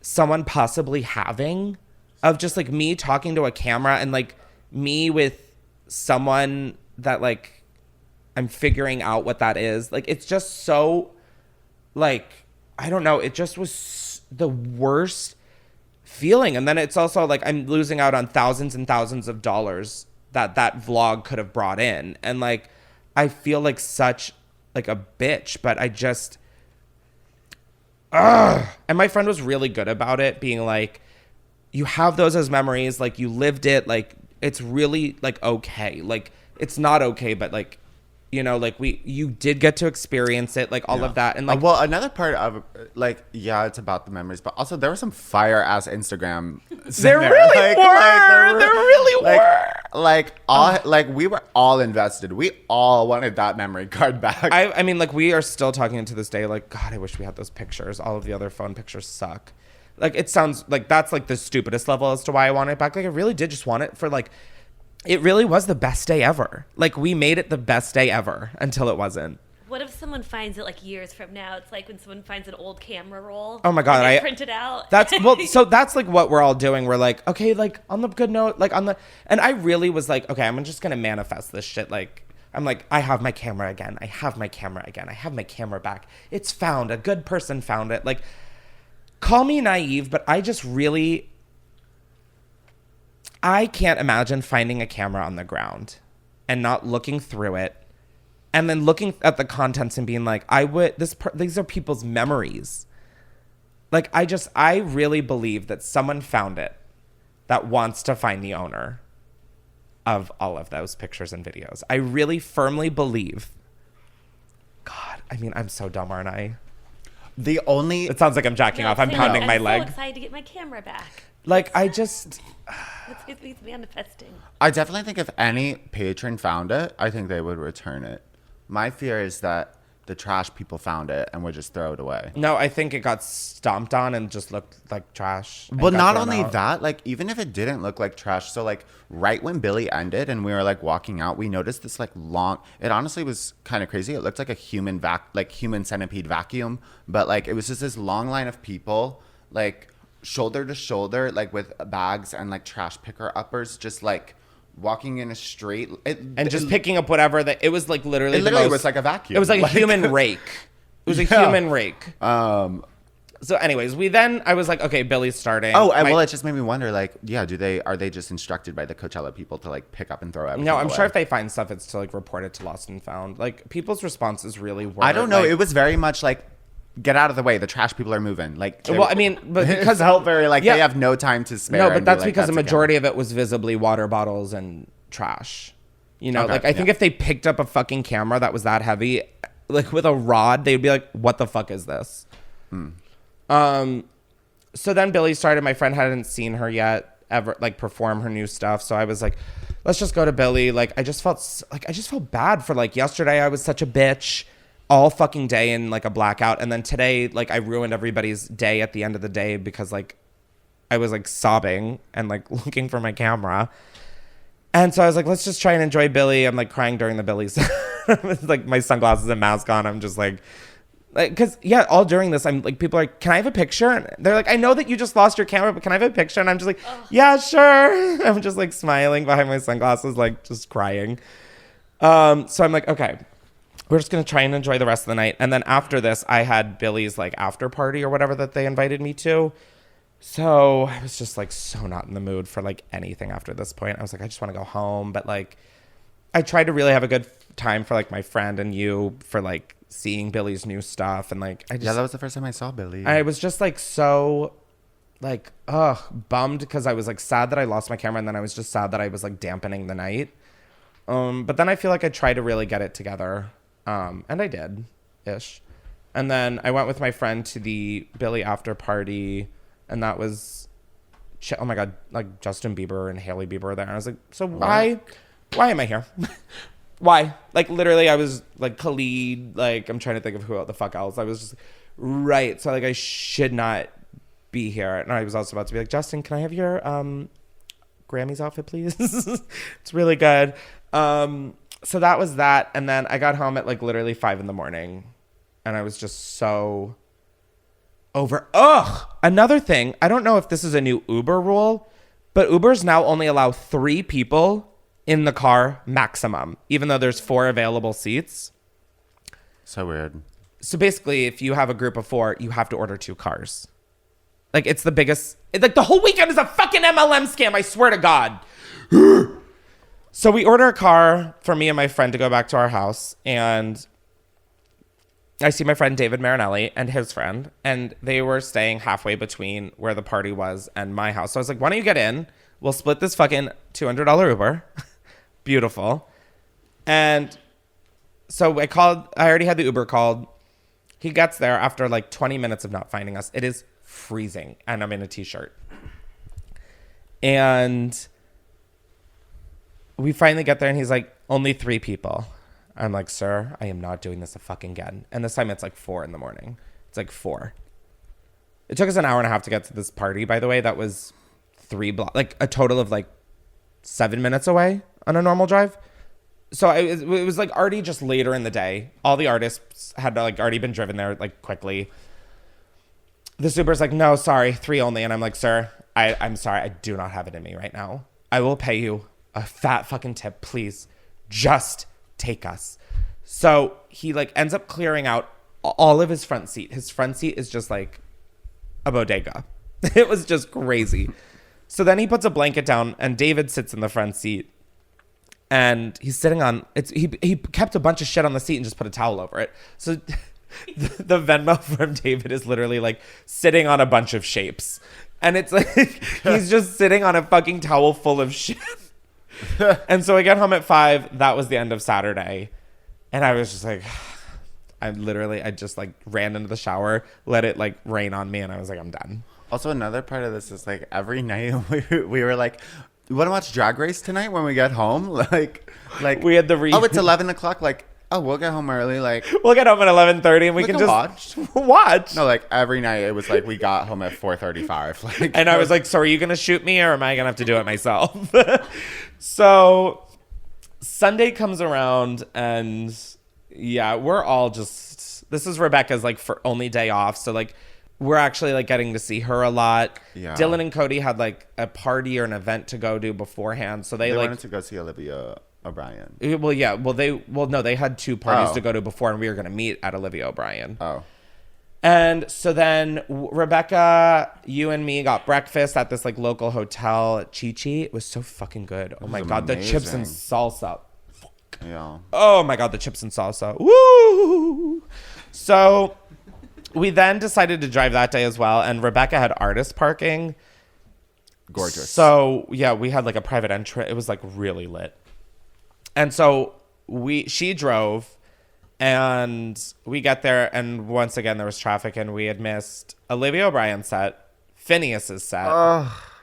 someone possibly having, of just like me talking to a camera and like me with someone that like I'm figuring out what that is. Like, it's just so like, I don't know. It just was the worst feeling. And then it's also like I'm losing out on thousands and thousands of dollars that vlog could have brought in. And like, I feel like such like a bitch, but I just, and my friend was really good about it, being like, you have those as memories, like you lived it, like it's really like okay, like it's not okay, but like, you know, like you did get to experience it, like all of that. And like, well, another part of like, yeah, it's about the memories, but also there were some fire ass Instagram. There really were. There really were. Like we were all invested. We all wanted that memory card back. I mean, like, we are still talking to this day, like, God, I wish we had those pictures. All of the other phone pictures suck. Like, it sounds like that's like the stupidest level as to why I want it back. Like, I really did just want it for like, it really was the best day ever. Like, we made it the best day ever until it wasn't. What if someone finds it like years from now? It's like when someone finds an old camera roll. Oh my God. I print it out. So that's like what we're all doing. We're like, okay, like on the good note, like and I really was like, okay, I'm just going to manifest this shit. Like, I'm like, I have my camera again. I have my camera again. I have my camera back. It's found. A good person found it. Like, call me naive, but I just really, I can't imagine finding a camera on the ground and not looking through it and then looking at the contents and being like, these are people's memories. Like, I really believe that someone found it that wants to find the owner of all of those pictures and videos. I really firmly believe. God, I mean, I'm so dumb, aren't I? It sounds like I'm jacking off. I'm pounding my leg. I'm so excited to get my camera back. Like, I just... It's manifesting. I definitely think if any patron found it, I think they would return it. My fear is that the trash people found it and would just throw it away. No, I think it got stomped on and just looked like trash. But not only that, like, even if it didn't look like trash, so like right when Billie ended and we were like walking out, we noticed this like long, it honestly was kind of crazy. It looked like a human centipede vacuum, but like it was just this long line of people, like shoulder to shoulder, like with bags and like trash picker uppers, just like walking in a straight just picking up whatever it was, like literally was like a vacuum. It was like a human rake. It was a human rake. So anyways, I was like, okay, Billie's starting. Oh, well, it just made me wonder, like, yeah, are they just instructed by the Coachella people to like pick up and throw everything No, I'm away? sure if they find stuff, it's to like report it to Lost and Found. Like, people's responses really were, I don't know. Like, it was very much like, get out of the way. The trash people are moving. Like, well, I mean, but because it felt very like they have no time to spare. No, but that's because the majority of it was visibly water bottles and trash. You know, okay, like, I think if they picked up a fucking camera that was that heavy, like with a rod, they'd be like, what the fuck is this? So then Billie started. My friend hadn't seen her yet ever, like, perform her new stuff. So I was like, let's just go to Billie. Like, I just felt bad for, like, yesterday I was such a bitch all fucking day in like a blackout. And then today, like, I ruined everybody's day at the end of the day because like I was like sobbing and like looking for my camera. And so I was like, let's just try and enjoy Billie. I'm like crying during the Billie's with like my sunglasses and mask on. I'm just like, because yeah, all during this, I'm like, people are like, can I have a picture? And they're like, I know that you just lost your camera, but can I have a picture? And I'm just like, yeah, sure. I'm just like smiling behind my sunglasses, like just crying. So I'm like, okay, we're just going to try and enjoy the rest of the night. And then after this, I had Billie's like after party or whatever that they invited me to. So I was just like so not in the mood for like anything after this point. I was like, I just want to go home. But like, I tried to really have a good time for like my friend and you for like seeing Billie's new stuff. And like, that was the first time I saw Billie. I was just like so like, bummed because I was like sad that I lost my camera. And then I was just sad that I was like dampening the night. But then I feel like I tried to really get it together. And I did ish. And then I went with my friend to the Billie after party, and that was, oh my God, like Justin Bieber and Hailey Bieber were there. And I was like, so why am I here? Why? Like literally I was like Khalid, like I'm trying to think of who the fuck else. I was just right. So like I should not be here. And I was also about to be like, Justin, can I have your Grammys outfit, please? It's really good. So that was that. And then I got home at like literally 5 a.m. and I was just so over. Ugh. Another thing, I don't know if this is a new Uber rule, but Ubers now only allow 3 people in the car maximum, even though there's 4 available seats. So weird. So basically, if you have a group of 4, you have to order 2 cars. Like it's the biggest, like the whole weekend is a fucking MLM scam. I swear to God. So we order a car for me and my friend to go back to our house, and I see my friend David Marinelli and his friend, and they were staying halfway between where the party was and my house. So I was like, why don't you get in? We'll split this fucking $200 Uber. Beautiful. And so I already had the Uber called. He gets there after like 20 minutes of not finding us. It is freezing, and I'm in a t-shirt. And we finally get there, and he's like, only 3 people. I'm like, sir, I am not doing this again. And this time it's like 4 a.m. It's like 4. It took us an hour and a half to get to this party, by the way. That was 3 blocks, like a total of like 7 minutes away on a normal drive. So it was like already just later in the day. All the artists had like already been driven there like quickly. The Uber's like, no, sorry, 3 only. And I'm like, sir, I'm sorry. I do not have it in me right now. I will pay you a fat fucking tip. Please just take us. So he like ends up clearing out all of his front seat. His front seat is just like a bodega. It was just crazy. So then he puts a blanket down, and David sits in the front seat, and he's sitting on it's he kept a bunch of shit on the seat and just put a towel over it. So the Venmo from David is literally like sitting on a bunch of shapes, and it's like he's just sitting on a fucking towel full of shit. And so I get home at 5. That was the end of Saturday, and I was just like, I just like ran into the shower, let it like rain on me, and I was like, I'm done. Also, another part of this is like every night we were like, you want to watch Drag Race tonight when we get home? Like we had the oh, it's 11 o'clock. Like, oh, we'll get home early. Like we'll get home at 11:30, and we can just watch. No, like every night it was like we got home at 4:35. Like, and I was like, so are you gonna shoot me, or am I gonna have to do it myself? So Sunday comes around, and yeah, we're all just, this is Rebecca's like for only day off, so like we're actually like getting to see her a lot. Yeah. Dylan and Cody had like a party or an event to go to beforehand, so they like wanted to go see Olivia O'Brien. Well, yeah. No, they had 2 parties to go to before, and we were going to meet at Olivia O'Brien. Oh. And so then Rebecca, you and me got breakfast at this like local hotel at Chi-Chi. It was so fucking good. Oh my God, the chips and salsa. Fuck. Yeah. Oh my God, the chips and salsa. Woo! So we then decided to drive that day as well, and Rebecca had artist parking. Gorgeous. So yeah, we had like a private entry. It was like really lit. And so she drove, and we get there, and once again there was traffic, and we had missed Olivia O'Brien's set, Phineas's set,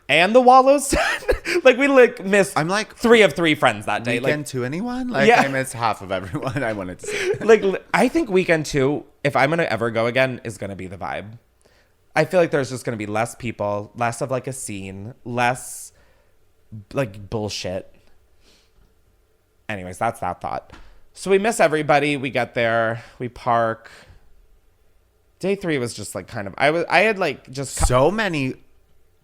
and the Wallows set. Like we like missed. I'm like 3 of 3 friends that day. Weekend like, to anyone? Like yeah. I missed half of everyone I wanted to see. Like I think Weekend 2, if I'm gonna ever go again, is gonna be the vibe. I feel like there's just gonna be less people, less of like a scene, less like bullshit. Anyways, that's that thought. So we miss everybody. We get there. We park. Day 3 was just like kind of... I had like just... So many...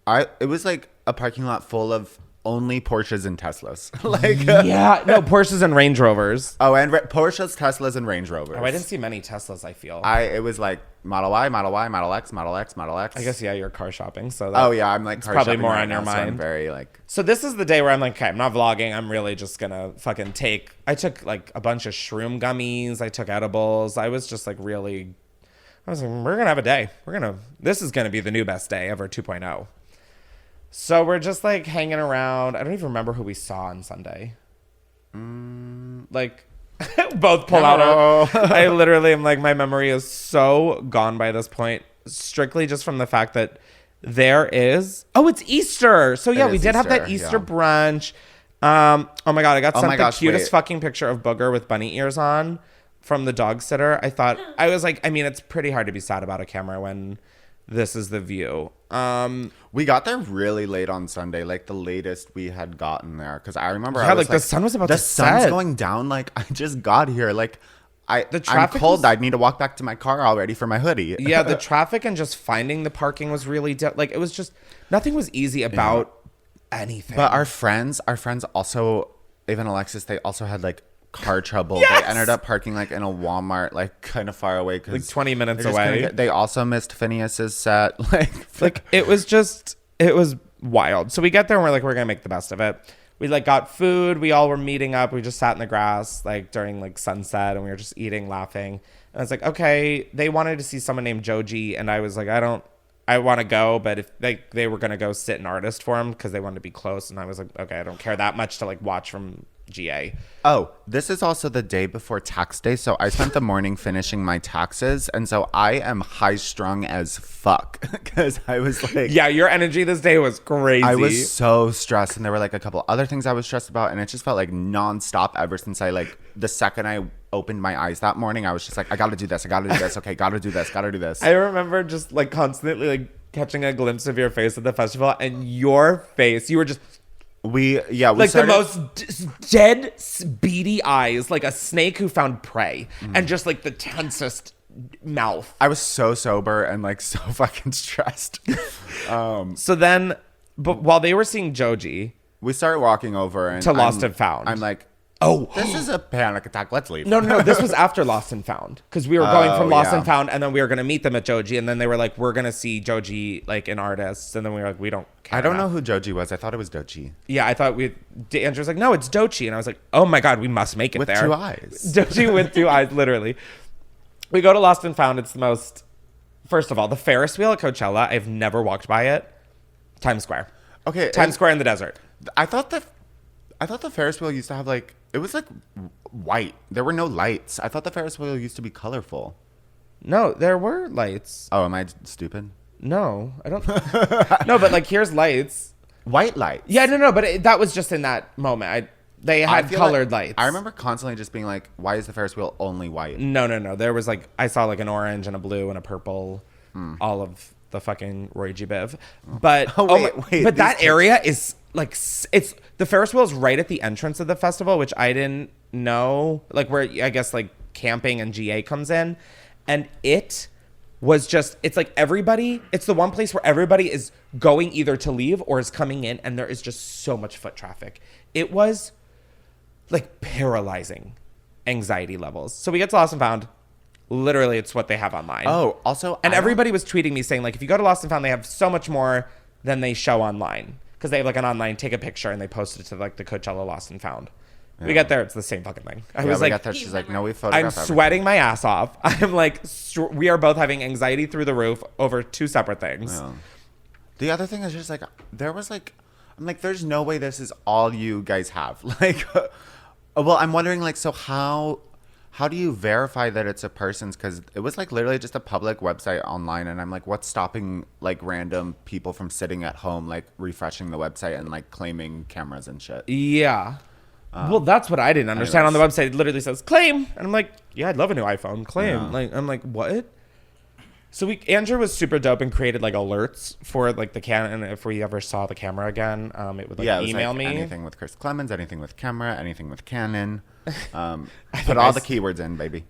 It was like a parking lot full of only Porsches and Teslas. Like yeah. No, Porsches and Range Rovers. Oh, and Porsches, Teslas, and Range Rovers. Oh, I didn't see many Teslas, I feel. It was like Model Y, Model Y, Model X, Model X, Model X. I guess, yeah, you're car shopping. So oh, yeah, I'm like car probably shopping more right on your now, mind. So I'm very like... So this is the day where I'm like, okay, I'm not vlogging. I'm really just going to fucking I took like a bunch of shroom gummies. I took edibles. I was just like really... I was like, we're going to have a day. This is going to be the new best day ever 2.0. So we're just like hanging around. I don't even remember who we saw on Sunday. Like Both pull out. I literally am like, my memory is so gone by this point, strictly just from the fact that there is. Oh, it's Easter. So yeah, we did have that Easter brunch. Oh my God, I got sent the cutest fucking picture of Booger with bunny ears on from the dog sitter. I was like, I mean, it's pretty hard to be sad about a camera when this is the view. We got there really late on Sunday, like the latest we had gotten there. Because I remember, the sun was about to set. The sun's going down. Like I just got here. Like I'm cold. I need to walk back to my car already for my hoodie. Yeah, the traffic and just finding the parking was really like it was just nothing was easy about anything. But our friends also, even Alexis, they also had like car trouble. Yes! They ended up parking like in a Walmart, like kind of far away, like 20 minutes away. They also missed Phineas's set. Like it was wild. So we get there and we're like, we're gonna make the best of it. We like got food. We all were meeting up. We just sat in the grass like during like sunset, and we were just eating, laughing. And I was like, okay. They wanted to see someone named Joji, and I was like, I want to go, but if they were gonna go sit an artist for him because they wanted to be close, and I was like, okay, I don't care that much to like watch from GA. Oh, this is also the day before tax day, so I spent the morning finishing my taxes, and so I am high strung as fuck because I was like, yeah, your energy this day was crazy. I was so stressed, and there were like a couple other things I was stressed about, and it just felt like nonstop ever since the second I opened my eyes that morning. I was just like, I gotta do this, okay, gotta do this. I remember just like constantly like catching a glimpse of your face at the festival, and your face, you were just we like started, the most dead, beady eyes, like a snake who found prey, and just like the tensest mouth. I was so sober and like so fucking stressed. So then, but while they were seeing Joji, we started walking over and to Lost and Found. I'm like, oh, this is a panic attack. Let's leave. No. This was after Lost and Found, because we were going from Lost and Found, and then we were going to meet them at Joji, and then they were like, we're going to see Joji like an artist, and then we were like, we don't care. I don't know who Joji was. I thought it was Dochi. Yeah, I thought Andrew was like, no, it's Dochi, and I was like, oh my God, we must make it with there. With 2 eyes. Dochi with 2 eyes, literally. We go to Lost and Found. It's the most, first of all, the Ferris wheel at Coachella. I've never walked by it. Times Square. Okay. Times Square in the desert. I thought the Ferris wheel used to have like, it was like white. There were no lights. I thought the Ferris wheel used to be colorful. No, there were lights. Oh, am I stupid? No, I don't. No, but like here's lights. White lights. Yeah, no, but that was just in that moment. They had colored lights. I remember constantly just being like, why is the Ferris wheel only white? No. There was like, I saw like an orange and a blue and a purple, all of the fucking Roy G. Biv. But, wait, but that area is like, it's, the Ferris wheel is right at the entrance of the festival, which I didn't know, like where I guess like camping and GA comes in. And it was just, it's like everybody, it's the one place where everybody is going either to leave or is coming in, and there is just so much foot traffic. It was like paralyzing anxiety levels. So we get to Lost and Found. Literally, it's what they have online. Oh, also, and everybody was tweeting me saying, like, if you go to Lost and Found, they have so much more than they show online. Because they have like an online, take a picture, and they post it to like the Coachella Lost and Found. Yeah. We get there, it's the same fucking thing. I was like, got there, she's like, no, we I'm photographed sweating my ass off. I'm like, we are both having anxiety through the roof over 2 separate things. Yeah. The other thing is just like, there was like, I'm like, there's no way this is all you guys have. Like, well, I'm wondering like, so how do you verify that it's a person's? Because it was like literally just a public website online, and I'm like, what's stopping like random people from sitting at home like refreshing the website and like claiming cameras and shit? Yeah. Well, that's what I didn't understand. Anyways. On the website, it literally says claim, and I'm like, yeah, I'd love a new iPhone. Claim. Yeah. Like, I'm like, what? So Andrew was super dope and created like alerts for like the Canon. And if we ever saw the camera again, it would like it was, email like, me. Anything with Chris Klemens, anything with camera, anything with Canon. Put all the keywords in, baby.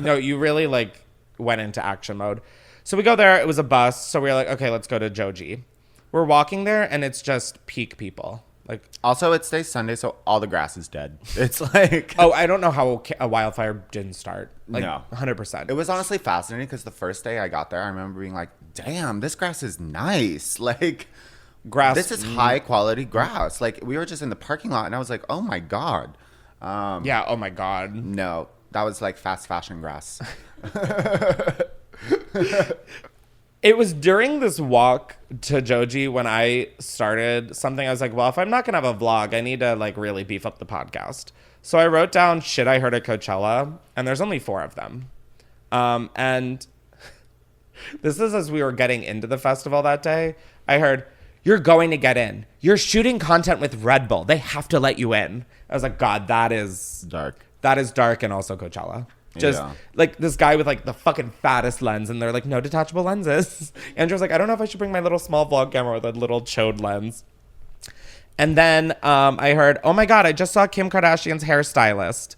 No, you really like went into action mode. So we go there. It was a bus. So we were like, okay, let's go to Joji. We're walking there, and it's just peak people. Like, also, it's today's Sunday, so all the grass is dead. It's like, oh, I don't know how a wildfire didn't start. Like, no, 100%. It was honestly fascinating because the first day I got there, I remember being like, damn, this grass is nice. Like, grass. This is high quality grass. Like, we were just in the parking lot, and I was like, oh my God. Yeah, oh my God. No, that was like fast fashion grass. It was during this walk to Joji when I started something. I was like, well, if I'm not going to have a vlog, I need to like really beef up the podcast. So I wrote down shit I heard at Coachella, and there's only 4 of them. And this is as we were getting into the festival that day. I heard, "You're going to get in. You're shooting content with Red Bull. They have to let you in." I was like, God, that is dark. That is dark, and also Coachella. Just like this guy with like the fucking fattest lens, and they're like, no detachable lenses. Andrew's like, I don't know if I should bring my little small vlog camera with a little chode lens. And then I heard, oh my God, I just saw Kim Kardashian's hairstylist.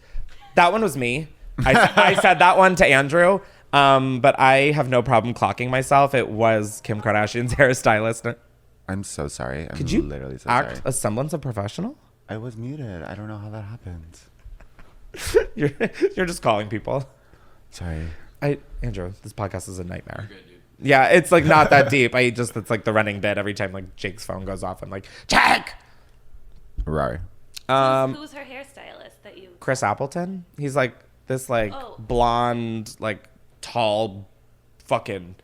That one was me. I said that one to Andrew, but I have no problem clocking myself. It was Kim Kardashian's hairstylist. I'm so sorry. Could you literally so act sorry. a semblance of professional? I was muted. I don't know how that happened. You're just calling people. Sorry. Andrew, this podcast is a nightmare. You're good, dude. Yeah, it's like not that deep. It's like the running bit every time like Jake's phone goes off. I'm like, Jake! Right. Who's her hairstylist that you... Chris Appleton. He's like this like blonde, like tall, fucking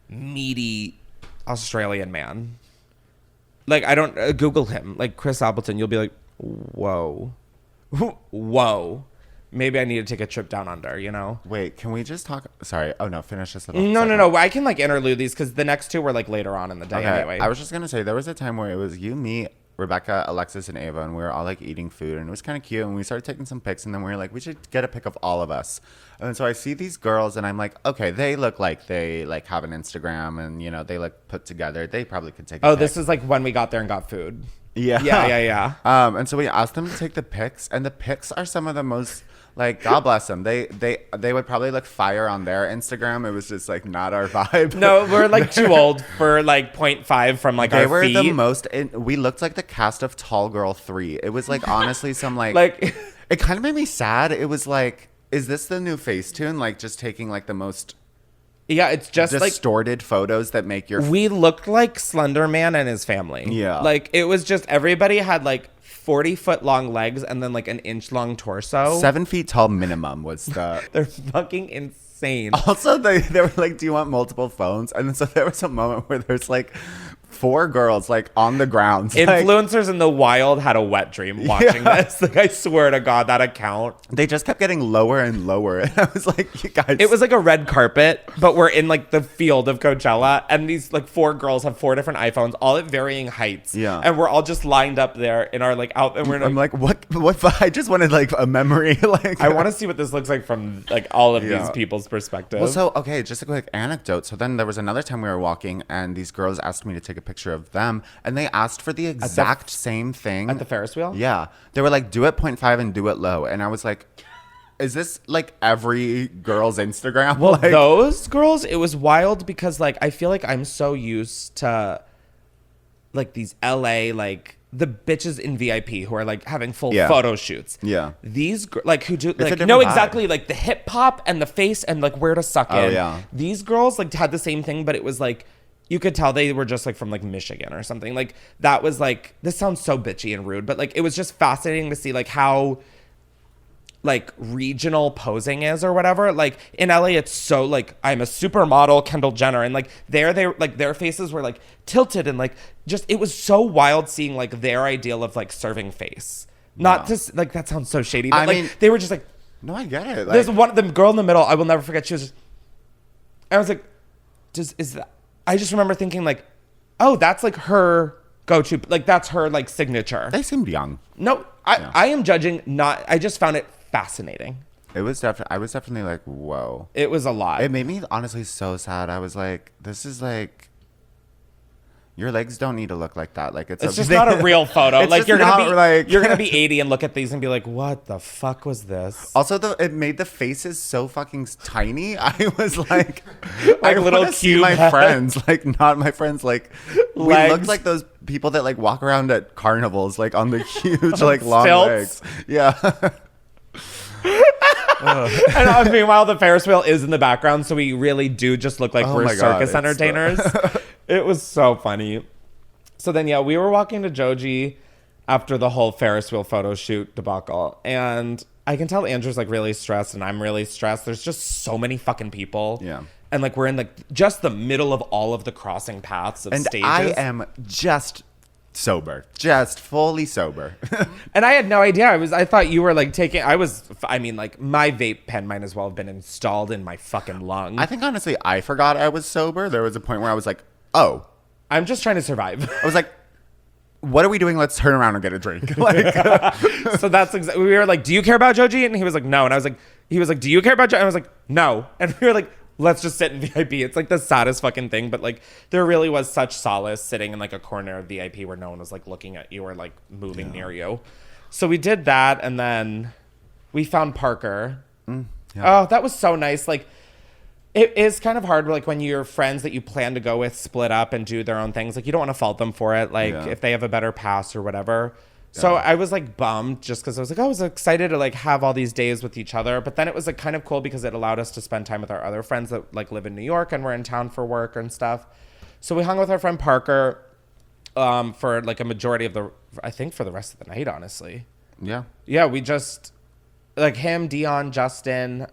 meaty Australian man. Like I don't Google him. Like Chris Appleton, you'll be like, whoa. Whoa. Maybe I need to take a trip down under, you know? Wait, can we just talk? Sorry. Oh, no. Finish this little No. I can like interlude these because the next 2 were like later on in the day Okay. anyway. I was just going to say, there was a time where it was you, me, Rebecca, Alexis, and Ava, and we were all like eating food, and it was kind of cute. And we started taking some pics, and then we were like, we should get a pic of all of us. And so I see these girls, and I'm like, okay, they look like they like have an Instagram, and you know, they look put together. They probably could take a pic. This is like when we got there and got food. Yeah. And so we asked them to take the pics, and the pics are some of the most like, God bless them. They would probably look fire on their Instagram. It was just like not our vibe. No, we're like too old for like 0.5 from like they our were feet. the most. We looked like the cast of Tall Girl 3. It was like honestly some like it kind of made me sad. It was like, is this the new Facetune? Like just taking like the most. Yeah, it's just distorted photos that make your. We looked like Slender Man and his family. Yeah, like it was just everybody had like 40-foot long legs and then like an inch long torso. 7 feet tall minimum was the. They're fucking insane. Also, they were like, "Do you want multiple phones?" And then so there was a moment where there's like 4 girls like on the ground. Influencers in the wild had a wet dream watching this. Like I swear to God, that account. They just kept getting lower and lower. And I was like, you guys. It was like a red carpet, but we're in like the field of Coachella, and these like 4 girls have 4 different iPhones, all at varying heights. Yeah. And we're all just lined up there in our like outfit. I'm like, what? I just wanted like a memory. Like I want to see what this looks like from like all of these people's perspective. Well, so okay, just a quick anecdote. So then there was another time we were walking, and these girls asked me to take a picture of them, and they asked for the exact same thing at the Ferris wheel. Yeah, they were like, do it 0.5 and do it low, and I was like, is this like every girl's Instagram? Well, like, those girls, it was wild because like I feel like I'm so used to like these LA like the bitches in VIP who are like having full photo shoots. Yeah, these like who do like know exactly like the hip hop and the face and like where to suck in. Yeah, these girls like had the same thing, but it was like. You could tell they were just like from like Michigan or something. Like that was like, this sounds so bitchy and rude, but like it was just fascinating to see like how like regional posing is or whatever. Like in LA, it's so like, I'm a supermodel Kendall Jenner, and like they like their faces were like tilted and like just, it was so wild seeing like their ideal of like serving face. Not just like, that sounds so shady, but I mean, they were just like, no, I get it. Like, there's the girl in the middle, I will never forget. She was just, I was like, is that, I just remember thinking like, oh, that's like her go-to, like that's her like signature. They seemed young. No, I am judging not, I just found it fascinating. It was I was definitely like, whoa. It was a lot. It made me honestly so sad. I was like, this is like, your legs don't need to look like that. Like it's just not a real photo. Like you're gonna be 80 and look at these and be like, what the fuck was this? Also, it made the faces so fucking tiny. I was like, like I little cube. My friends, like not my friends. Like we looked like those people that like walk around at carnivals, like on the huge like long legs. Yeah. And meanwhile, the Ferris wheel is in the background, so we really do just look like we're circus entertainers. It was so funny. So then, yeah, we were walking to Joji after the whole Ferris wheel photo shoot debacle, and I can tell Andrew's like really stressed, and I'm really stressed. There's just so many fucking people. Yeah. And like we're in like just the middle of all of the crossing paths of and stages. I am just sober, just fully sober. And I had no idea. I thought you were like like my vape pen might as well have been installed in my fucking lung. I think honestly, I forgot I was sober. There was a point where I was like, oh, I'm just trying to survive. I was like, what are we doing? Let's turn around and get a drink. Like, so that's exactly, we were like, do you care about Joji? And he was like, no. And he was like, do you care about Joji? And I was like, no. And we were like, let's just sit in VIP. It's like the saddest fucking thing. But like, there really was such solace sitting in like a corner of VIP where no one was like looking at you or like moving near you. So we did that. And then we found Parker. Oh, that was so nice. Like, it is kind of hard, like, when your friends that you plan to go with split up and do their own things. Like, you don't want to fault them for it, like, if they have a better pass or whatever. Yeah. So I was, like, bummed just because I was like, I was excited to, like, have all these days with each other. But then it was, like, kind of cool because it allowed us to spend time with our other friends that, like, live in New York and were in town for work and stuff. So we hung with our friend Parker for, like, a majority of I think for the rest of the night, honestly. Yeah. Yeah, we just... Like him, Dion, Justin,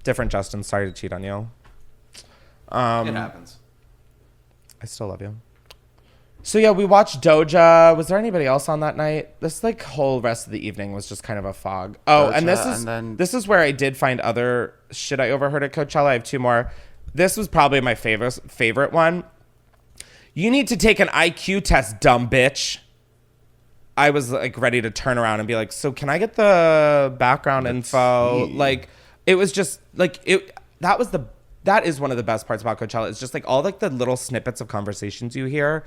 different Justin. Sorry to cheat on you. It happens. I still love you. So yeah, we watched Doja. Was there anybody else on that night? This like whole rest of the evening was just kind of a fog. Oh, Doja, and this is where I did find other shit I overheard at Coachella. I have two more. This was probably my favorite one. You need to take an IQ test, dumb bitch. I was like ready to turn around and be like, so can I get the background info? Like, it was just like that is one of the best parts about Coachella. It's just like all like the little snippets of conversations you hear.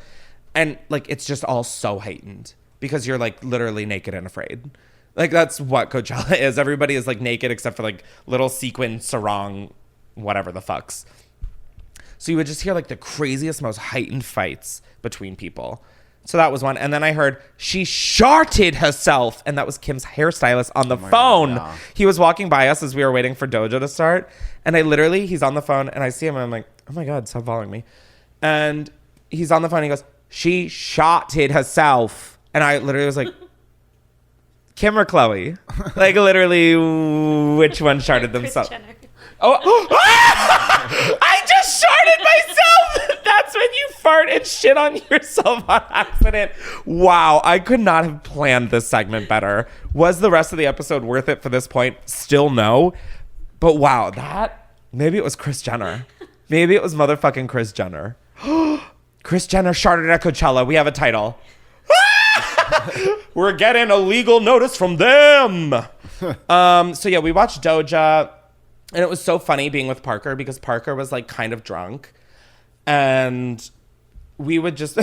And like, it's just all so heightened because you're like literally naked and afraid. Like that's what Coachella is. Everybody is like naked except for like little sequin sarong, whatever the fucks. So you would just hear like the craziest, most heightened fights between people. So that was one. And then I heard she sharted herself. And that was Kim's hairstylist on the phone. God, yeah. He was walking by us as we were waiting for Doja to start. And he's on the phone and I see him and I'm like, oh my God, stop following me. And he's on the phone and he goes, she sharted herself. And I literally was like, Kim or Chloe? Like literally, which one sharted themselves? Oh, I just sharted myself. That's when you fart and shit on yourself on accident. Wow, I could not have planned this segment better. Was the rest of the episode worth it for this point? Still no. But wow, maybe it was Kris Jenner. Maybe it was motherfucking Kris Jenner. Kris Jenner sharted at Coachella. We have a title. We're getting a legal notice from them. So yeah, we watched Doja. And it was so funny being with Parker because Parker was like kind of drunk and we would just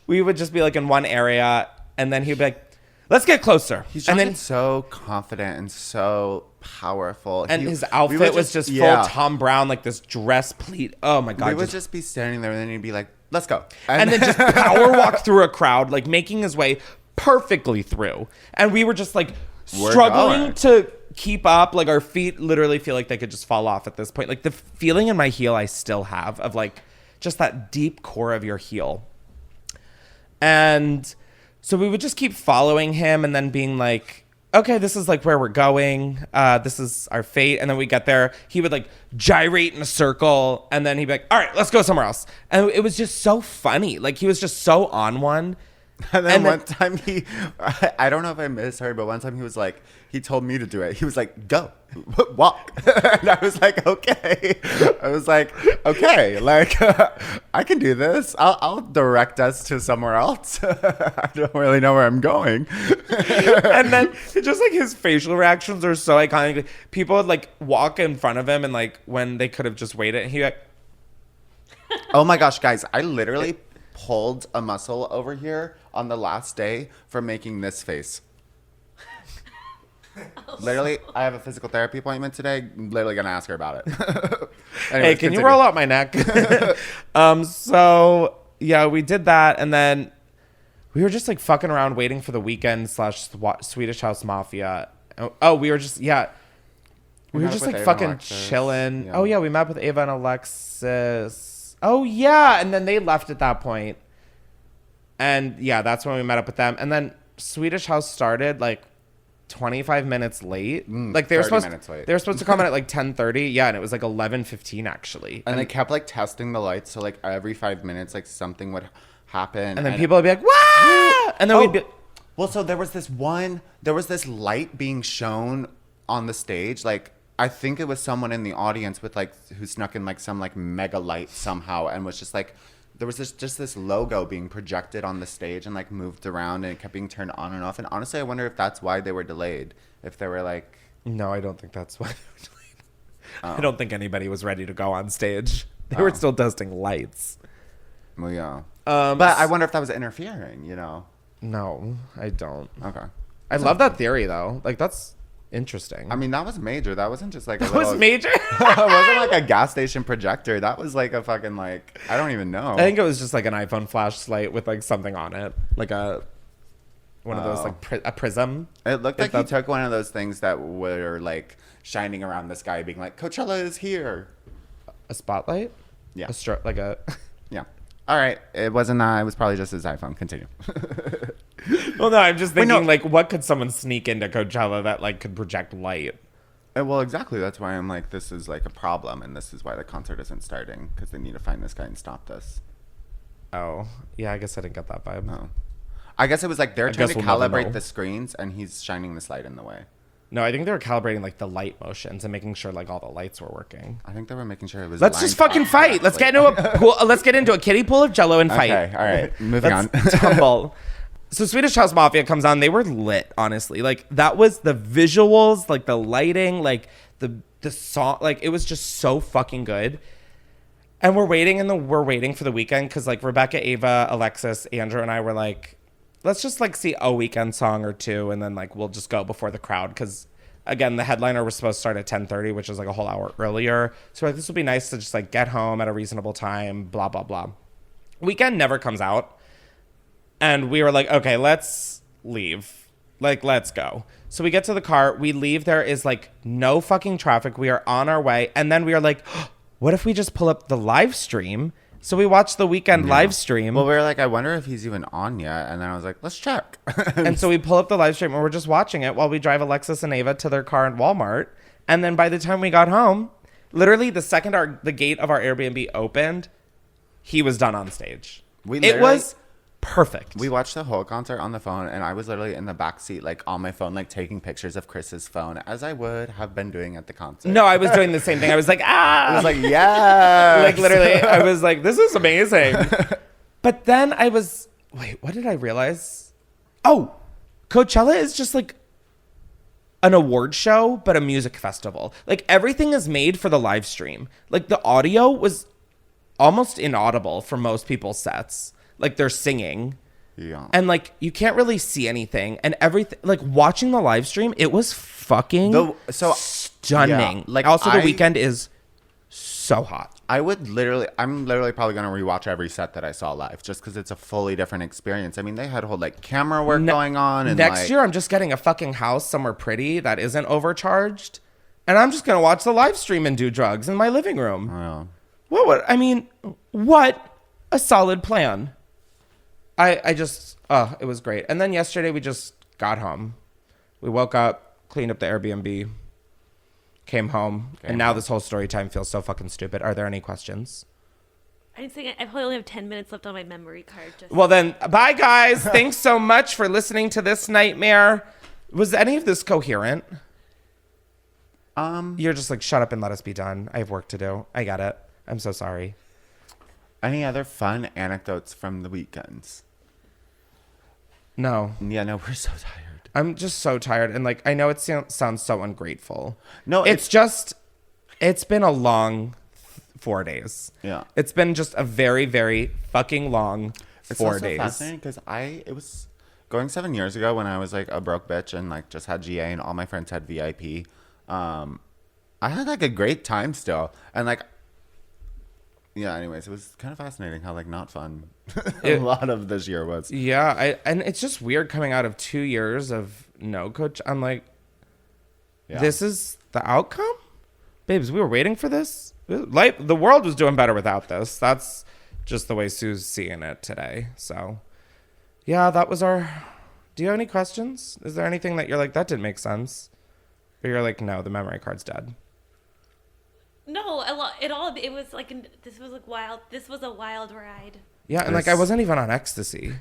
be like in one area and then he'd be like, let's get closer. He's and then so confident and so powerful. And his outfit was just full Tom Brown, like this dress pleat. Oh my God. We would just be standing there and then he'd be like, let's go. And then just power walk through a crowd, like making his way perfectly through. And we were just like struggling to keep up. Like our feet literally feel like they could just fall off at this point. Like the feeling in my heel I still have of like just that deep core of your heel. And so we would just keep following him and then being like, okay, this is like where we're going. This is our fate. And then we get there. He would like gyrate in a circle and then he'd be like, all right, let's go somewhere else. And it was just so funny. Like he was just so on one. And then one time I don't know if I misheard, but one time he was like, he told me to do it. He was like, go, walk. And I was like, okay. Like, I can do this. I'll direct us to somewhere else. I don't really know where I'm going. And then just like his facial reactions are so iconic. People would like walk in front of him and like when they could have just waited, and he like, oh my gosh, guys, I literally pulled a muscle over here on the last day for making this face. Literally, I have a physical therapy appointment today. I'm literally gonna ask her about it. Anyways, hey, can you roll out my neck? So yeah, we did that, and then we were just like fucking around waiting for the Weeknd / Swedish House Mafia. Oh, we were just we were just like fucking chilling. Yeah. Oh yeah, we met with Ava and Alexis. Oh yeah, and then they left at that point. And yeah, that's when we met up with them. And then Swedish House started like 25 minutes late. Like they were supposed to come in at like 10:30. Yeah, and it was like 11:15 actually. And they kept like testing the lights, so like every 5 minutes like something would happen. And then people would be like, "Wow!" And then we'd be... Well, so there was this light being shown on the stage. Like, I think it was someone in the audience with like, who snuck in like some like mega light somehow and was just like, there was this logo being projected on the stage and like moved around and it kept being turned on and off. And honestly, I wonder if that's why they were delayed. If they were like... No, I don't think that's why they were delayed. I don't think anybody was ready to go on stage. They were still testing lights. Well, yeah. But I wonder if that was interfering, you know? No, I don't. Okay. I love that theory, though. Like, that's interesting. I mean, that was major. That wasn't just like a That was major? It wasn't like a gas station projector. That was like a fucking like, I don't even know. I think it was just like an iPhone flashlight with like something on it. Like one of those, like a prism. It looked like he took one of those things that were like shining around the sky being like, Coachella is here. A spotlight? Yeah. Like a... Yeah. All right. It wasn't that. It was probably just his iPhone. Continue. Well, no, I'm just thinking, like, what could someone sneak into Coachella that, like, could project light? Well, exactly. That's why I'm like, this is like a problem, and this is why the concert isn't starting, because they need to find this guy and stop this. Oh. Yeah, I guess I didn't get that vibe. No. I guess it was like they're trying to we'll never know. calibrate the screens, and he's shining this light in the way. No, I think they were calibrating, like, the light motions and making sure, like, all the lights were working. I think they were making sure it was. Let's just fucking fight. Let's get into a pool. Let's get into a kiddie pool of Jello and fight. Okay, all right. Moving on. Tumble. So Swedish House Mafia comes on. They were lit, honestly. Like, that was the visuals, like, the lighting, like, the song. Like, it was just so fucking good. And we're waiting for the Weeknd because, like, Rebecca, Ava, Alexis, Andrew, and I were like, let's just, like, see a Weeknd song or two, and then, like, we'll just go before the crowd because, again, the headliner was supposed to start at 10:30, which is, like, a whole hour earlier. So, like, this would be nice to just, like, get home at a reasonable time, blah, blah, blah. Weeknd never comes out. And we were like, okay, let's leave. Like, let's go. So we get to the car. We leave. There is, like, no fucking traffic. We are on our way. And then we are like, what if we just pull up the live stream? So we watched the Weeknd live stream. Well, we were like, I wonder if he's even on yet. And then I was like, let's check. And so we pull up the live stream and we're just watching it while we drive Alexis and Ava to their car in Walmart. And then by the time we got home, literally the second the gate of our Airbnb opened, he was done on stage. It was perfect. We watched the whole concert on the phone, and I was literally in the back seat, like on my phone, like taking pictures of Chris's phone, as I would have been doing at the concert. No, I was doing the same thing. I was like, I was like, yeah. Like, literally, I was like, this is amazing. But then wait, what did I realize? Oh, Coachella is just like an award show, but a music festival. Like, everything is made for the live stream. Like, the audio was almost inaudible for most people's sets. Like, they're singing. Yeah. And, like, you can't really see anything. And everything, like, watching the live stream, it was fucking stunning. Yeah, like, also, the Weeknd is so hot. I'm literally probably going to rewatch every set that I saw live just because it's a fully different experience. I mean, they had whole, like, camera work going on. And next year, I'm just getting a fucking house somewhere pretty that isn't overcharged. And I'm just going to watch the live stream and do drugs in my living room. Yeah. What a solid plan. It was great. And then yesterday we just got home. We woke up, cleaned up the Airbnb, came home, and now this whole story time feels so fucking stupid. Are there any questions? I probably only have 10 minutes left on my memory card. Well then, bye guys. Thanks so much for listening to this nightmare. Was any of this coherent? You're just like, shut up and let us be done. I have work to do. I get it. I'm so sorry. Any other fun anecdotes from the weekends? No. Yeah, no, we're so tired. I'm just so tired. And, like, I know it sounds so ungrateful. No, it's been a long 4 days. Yeah. It's been just a very, very fucking long 4 days. It's fascinating because it was going 7 years ago when I was, like, a broke bitch and, like, just had GA and all my friends had VIP. I had, like, a great time still. And, like, yeah, anyways, it was kind of fascinating how, like, not fun a lot of this year was. Yeah, and it's just weird coming out of 2 years of no coach. I'm like, This is the outcome? Babes, we were waiting for this? The world was doing better without this. That's just the way Sue's seeing it today. So, yeah, that was our... Do you have any questions? Is there anything that you're like, that didn't make sense? Or you're like, no, the memory card's dead? No, it was like, this was a wild ride. Yeah, and like I wasn't even on ecstasy.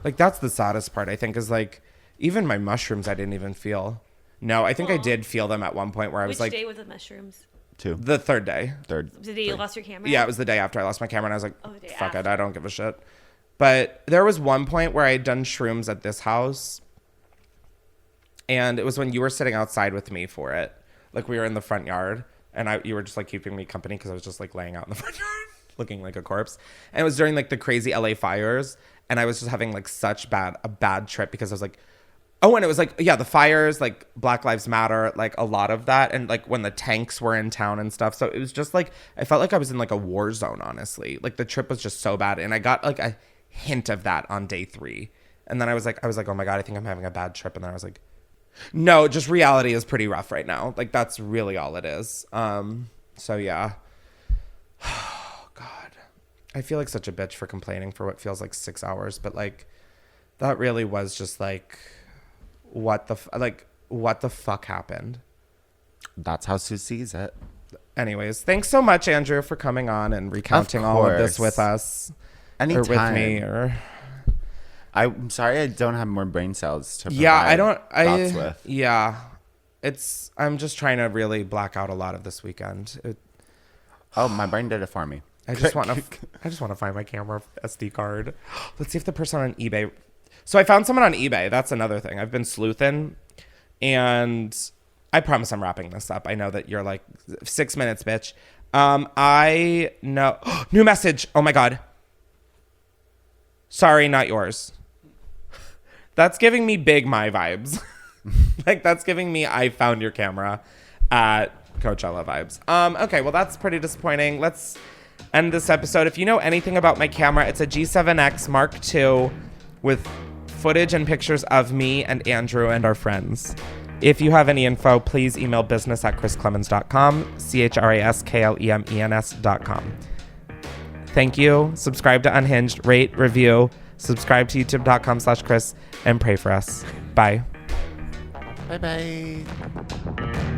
Like that's the saddest part, I think, is like even my mushrooms I didn't even feel. No, I think I did feel them at one point where I was like... Which day was the mushrooms? 2. The third day. The day you lost your camera? Yeah, it was the day after I lost my camera, and I was like, fuck after. it, I don't give a shit. But there was one point where I had done shrooms at this house, and it was when you were sitting outside with me for it. Like we were in the front yard, and you were just like keeping me company because I was just like laying out in the front yard looking like a corpse. And it was during like the crazy LA fires, and I was just having like such a bad trip because I was like, oh, and it was like, yeah, the fires, like Black Lives Matter, like a lot of that. And like when the tanks were in town and stuff. So it was just like, I felt like I was in like a war zone, honestly. Like the trip was just so bad. And I got like a hint of that on day 3. And then I was like, oh my God, I think I'm having a bad trip. And then I was like, no, just reality is pretty rough right now. Like that's really all it is. So yeah. Oh God. I feel like such a bitch for complaining for what feels like 6 hours. But like, that really was just like... what the fuck happened? That's how Sue sees it. Anyways, thanks so much, Andrew, for coming on and recounting all of this with us. Anytime. Or with me. Or I'm sorry I don't have more brain cells to provide thoughts with. Yeah. I'm just trying to really black out a lot of this weekend. My brain did it for me. I just want to find my camera SD card. Let's see if the person on eBay... So I found someone on eBay. That's another thing. I've been sleuthing, and I promise I'm wrapping this up. I know that you're like 6 minutes, bitch. I know. New message. Oh my God. Sorry, not yours. That's giving me big my vibes. Like that's giving me I found your camera at Coachella vibes. Okay, well that's pretty disappointing. Let's end this episode. If you know anything about my camera, it's a G7X Mark II with footage and pictures of me and Andrew and our friends. If you have any info, please email business@chrisklemens.com, CHRISKLEMENS.com. Thank you. Subscribe to Unhinged, rate, review, subscribe to youtube.com/Chris, and pray for us. Bye. Bye-bye.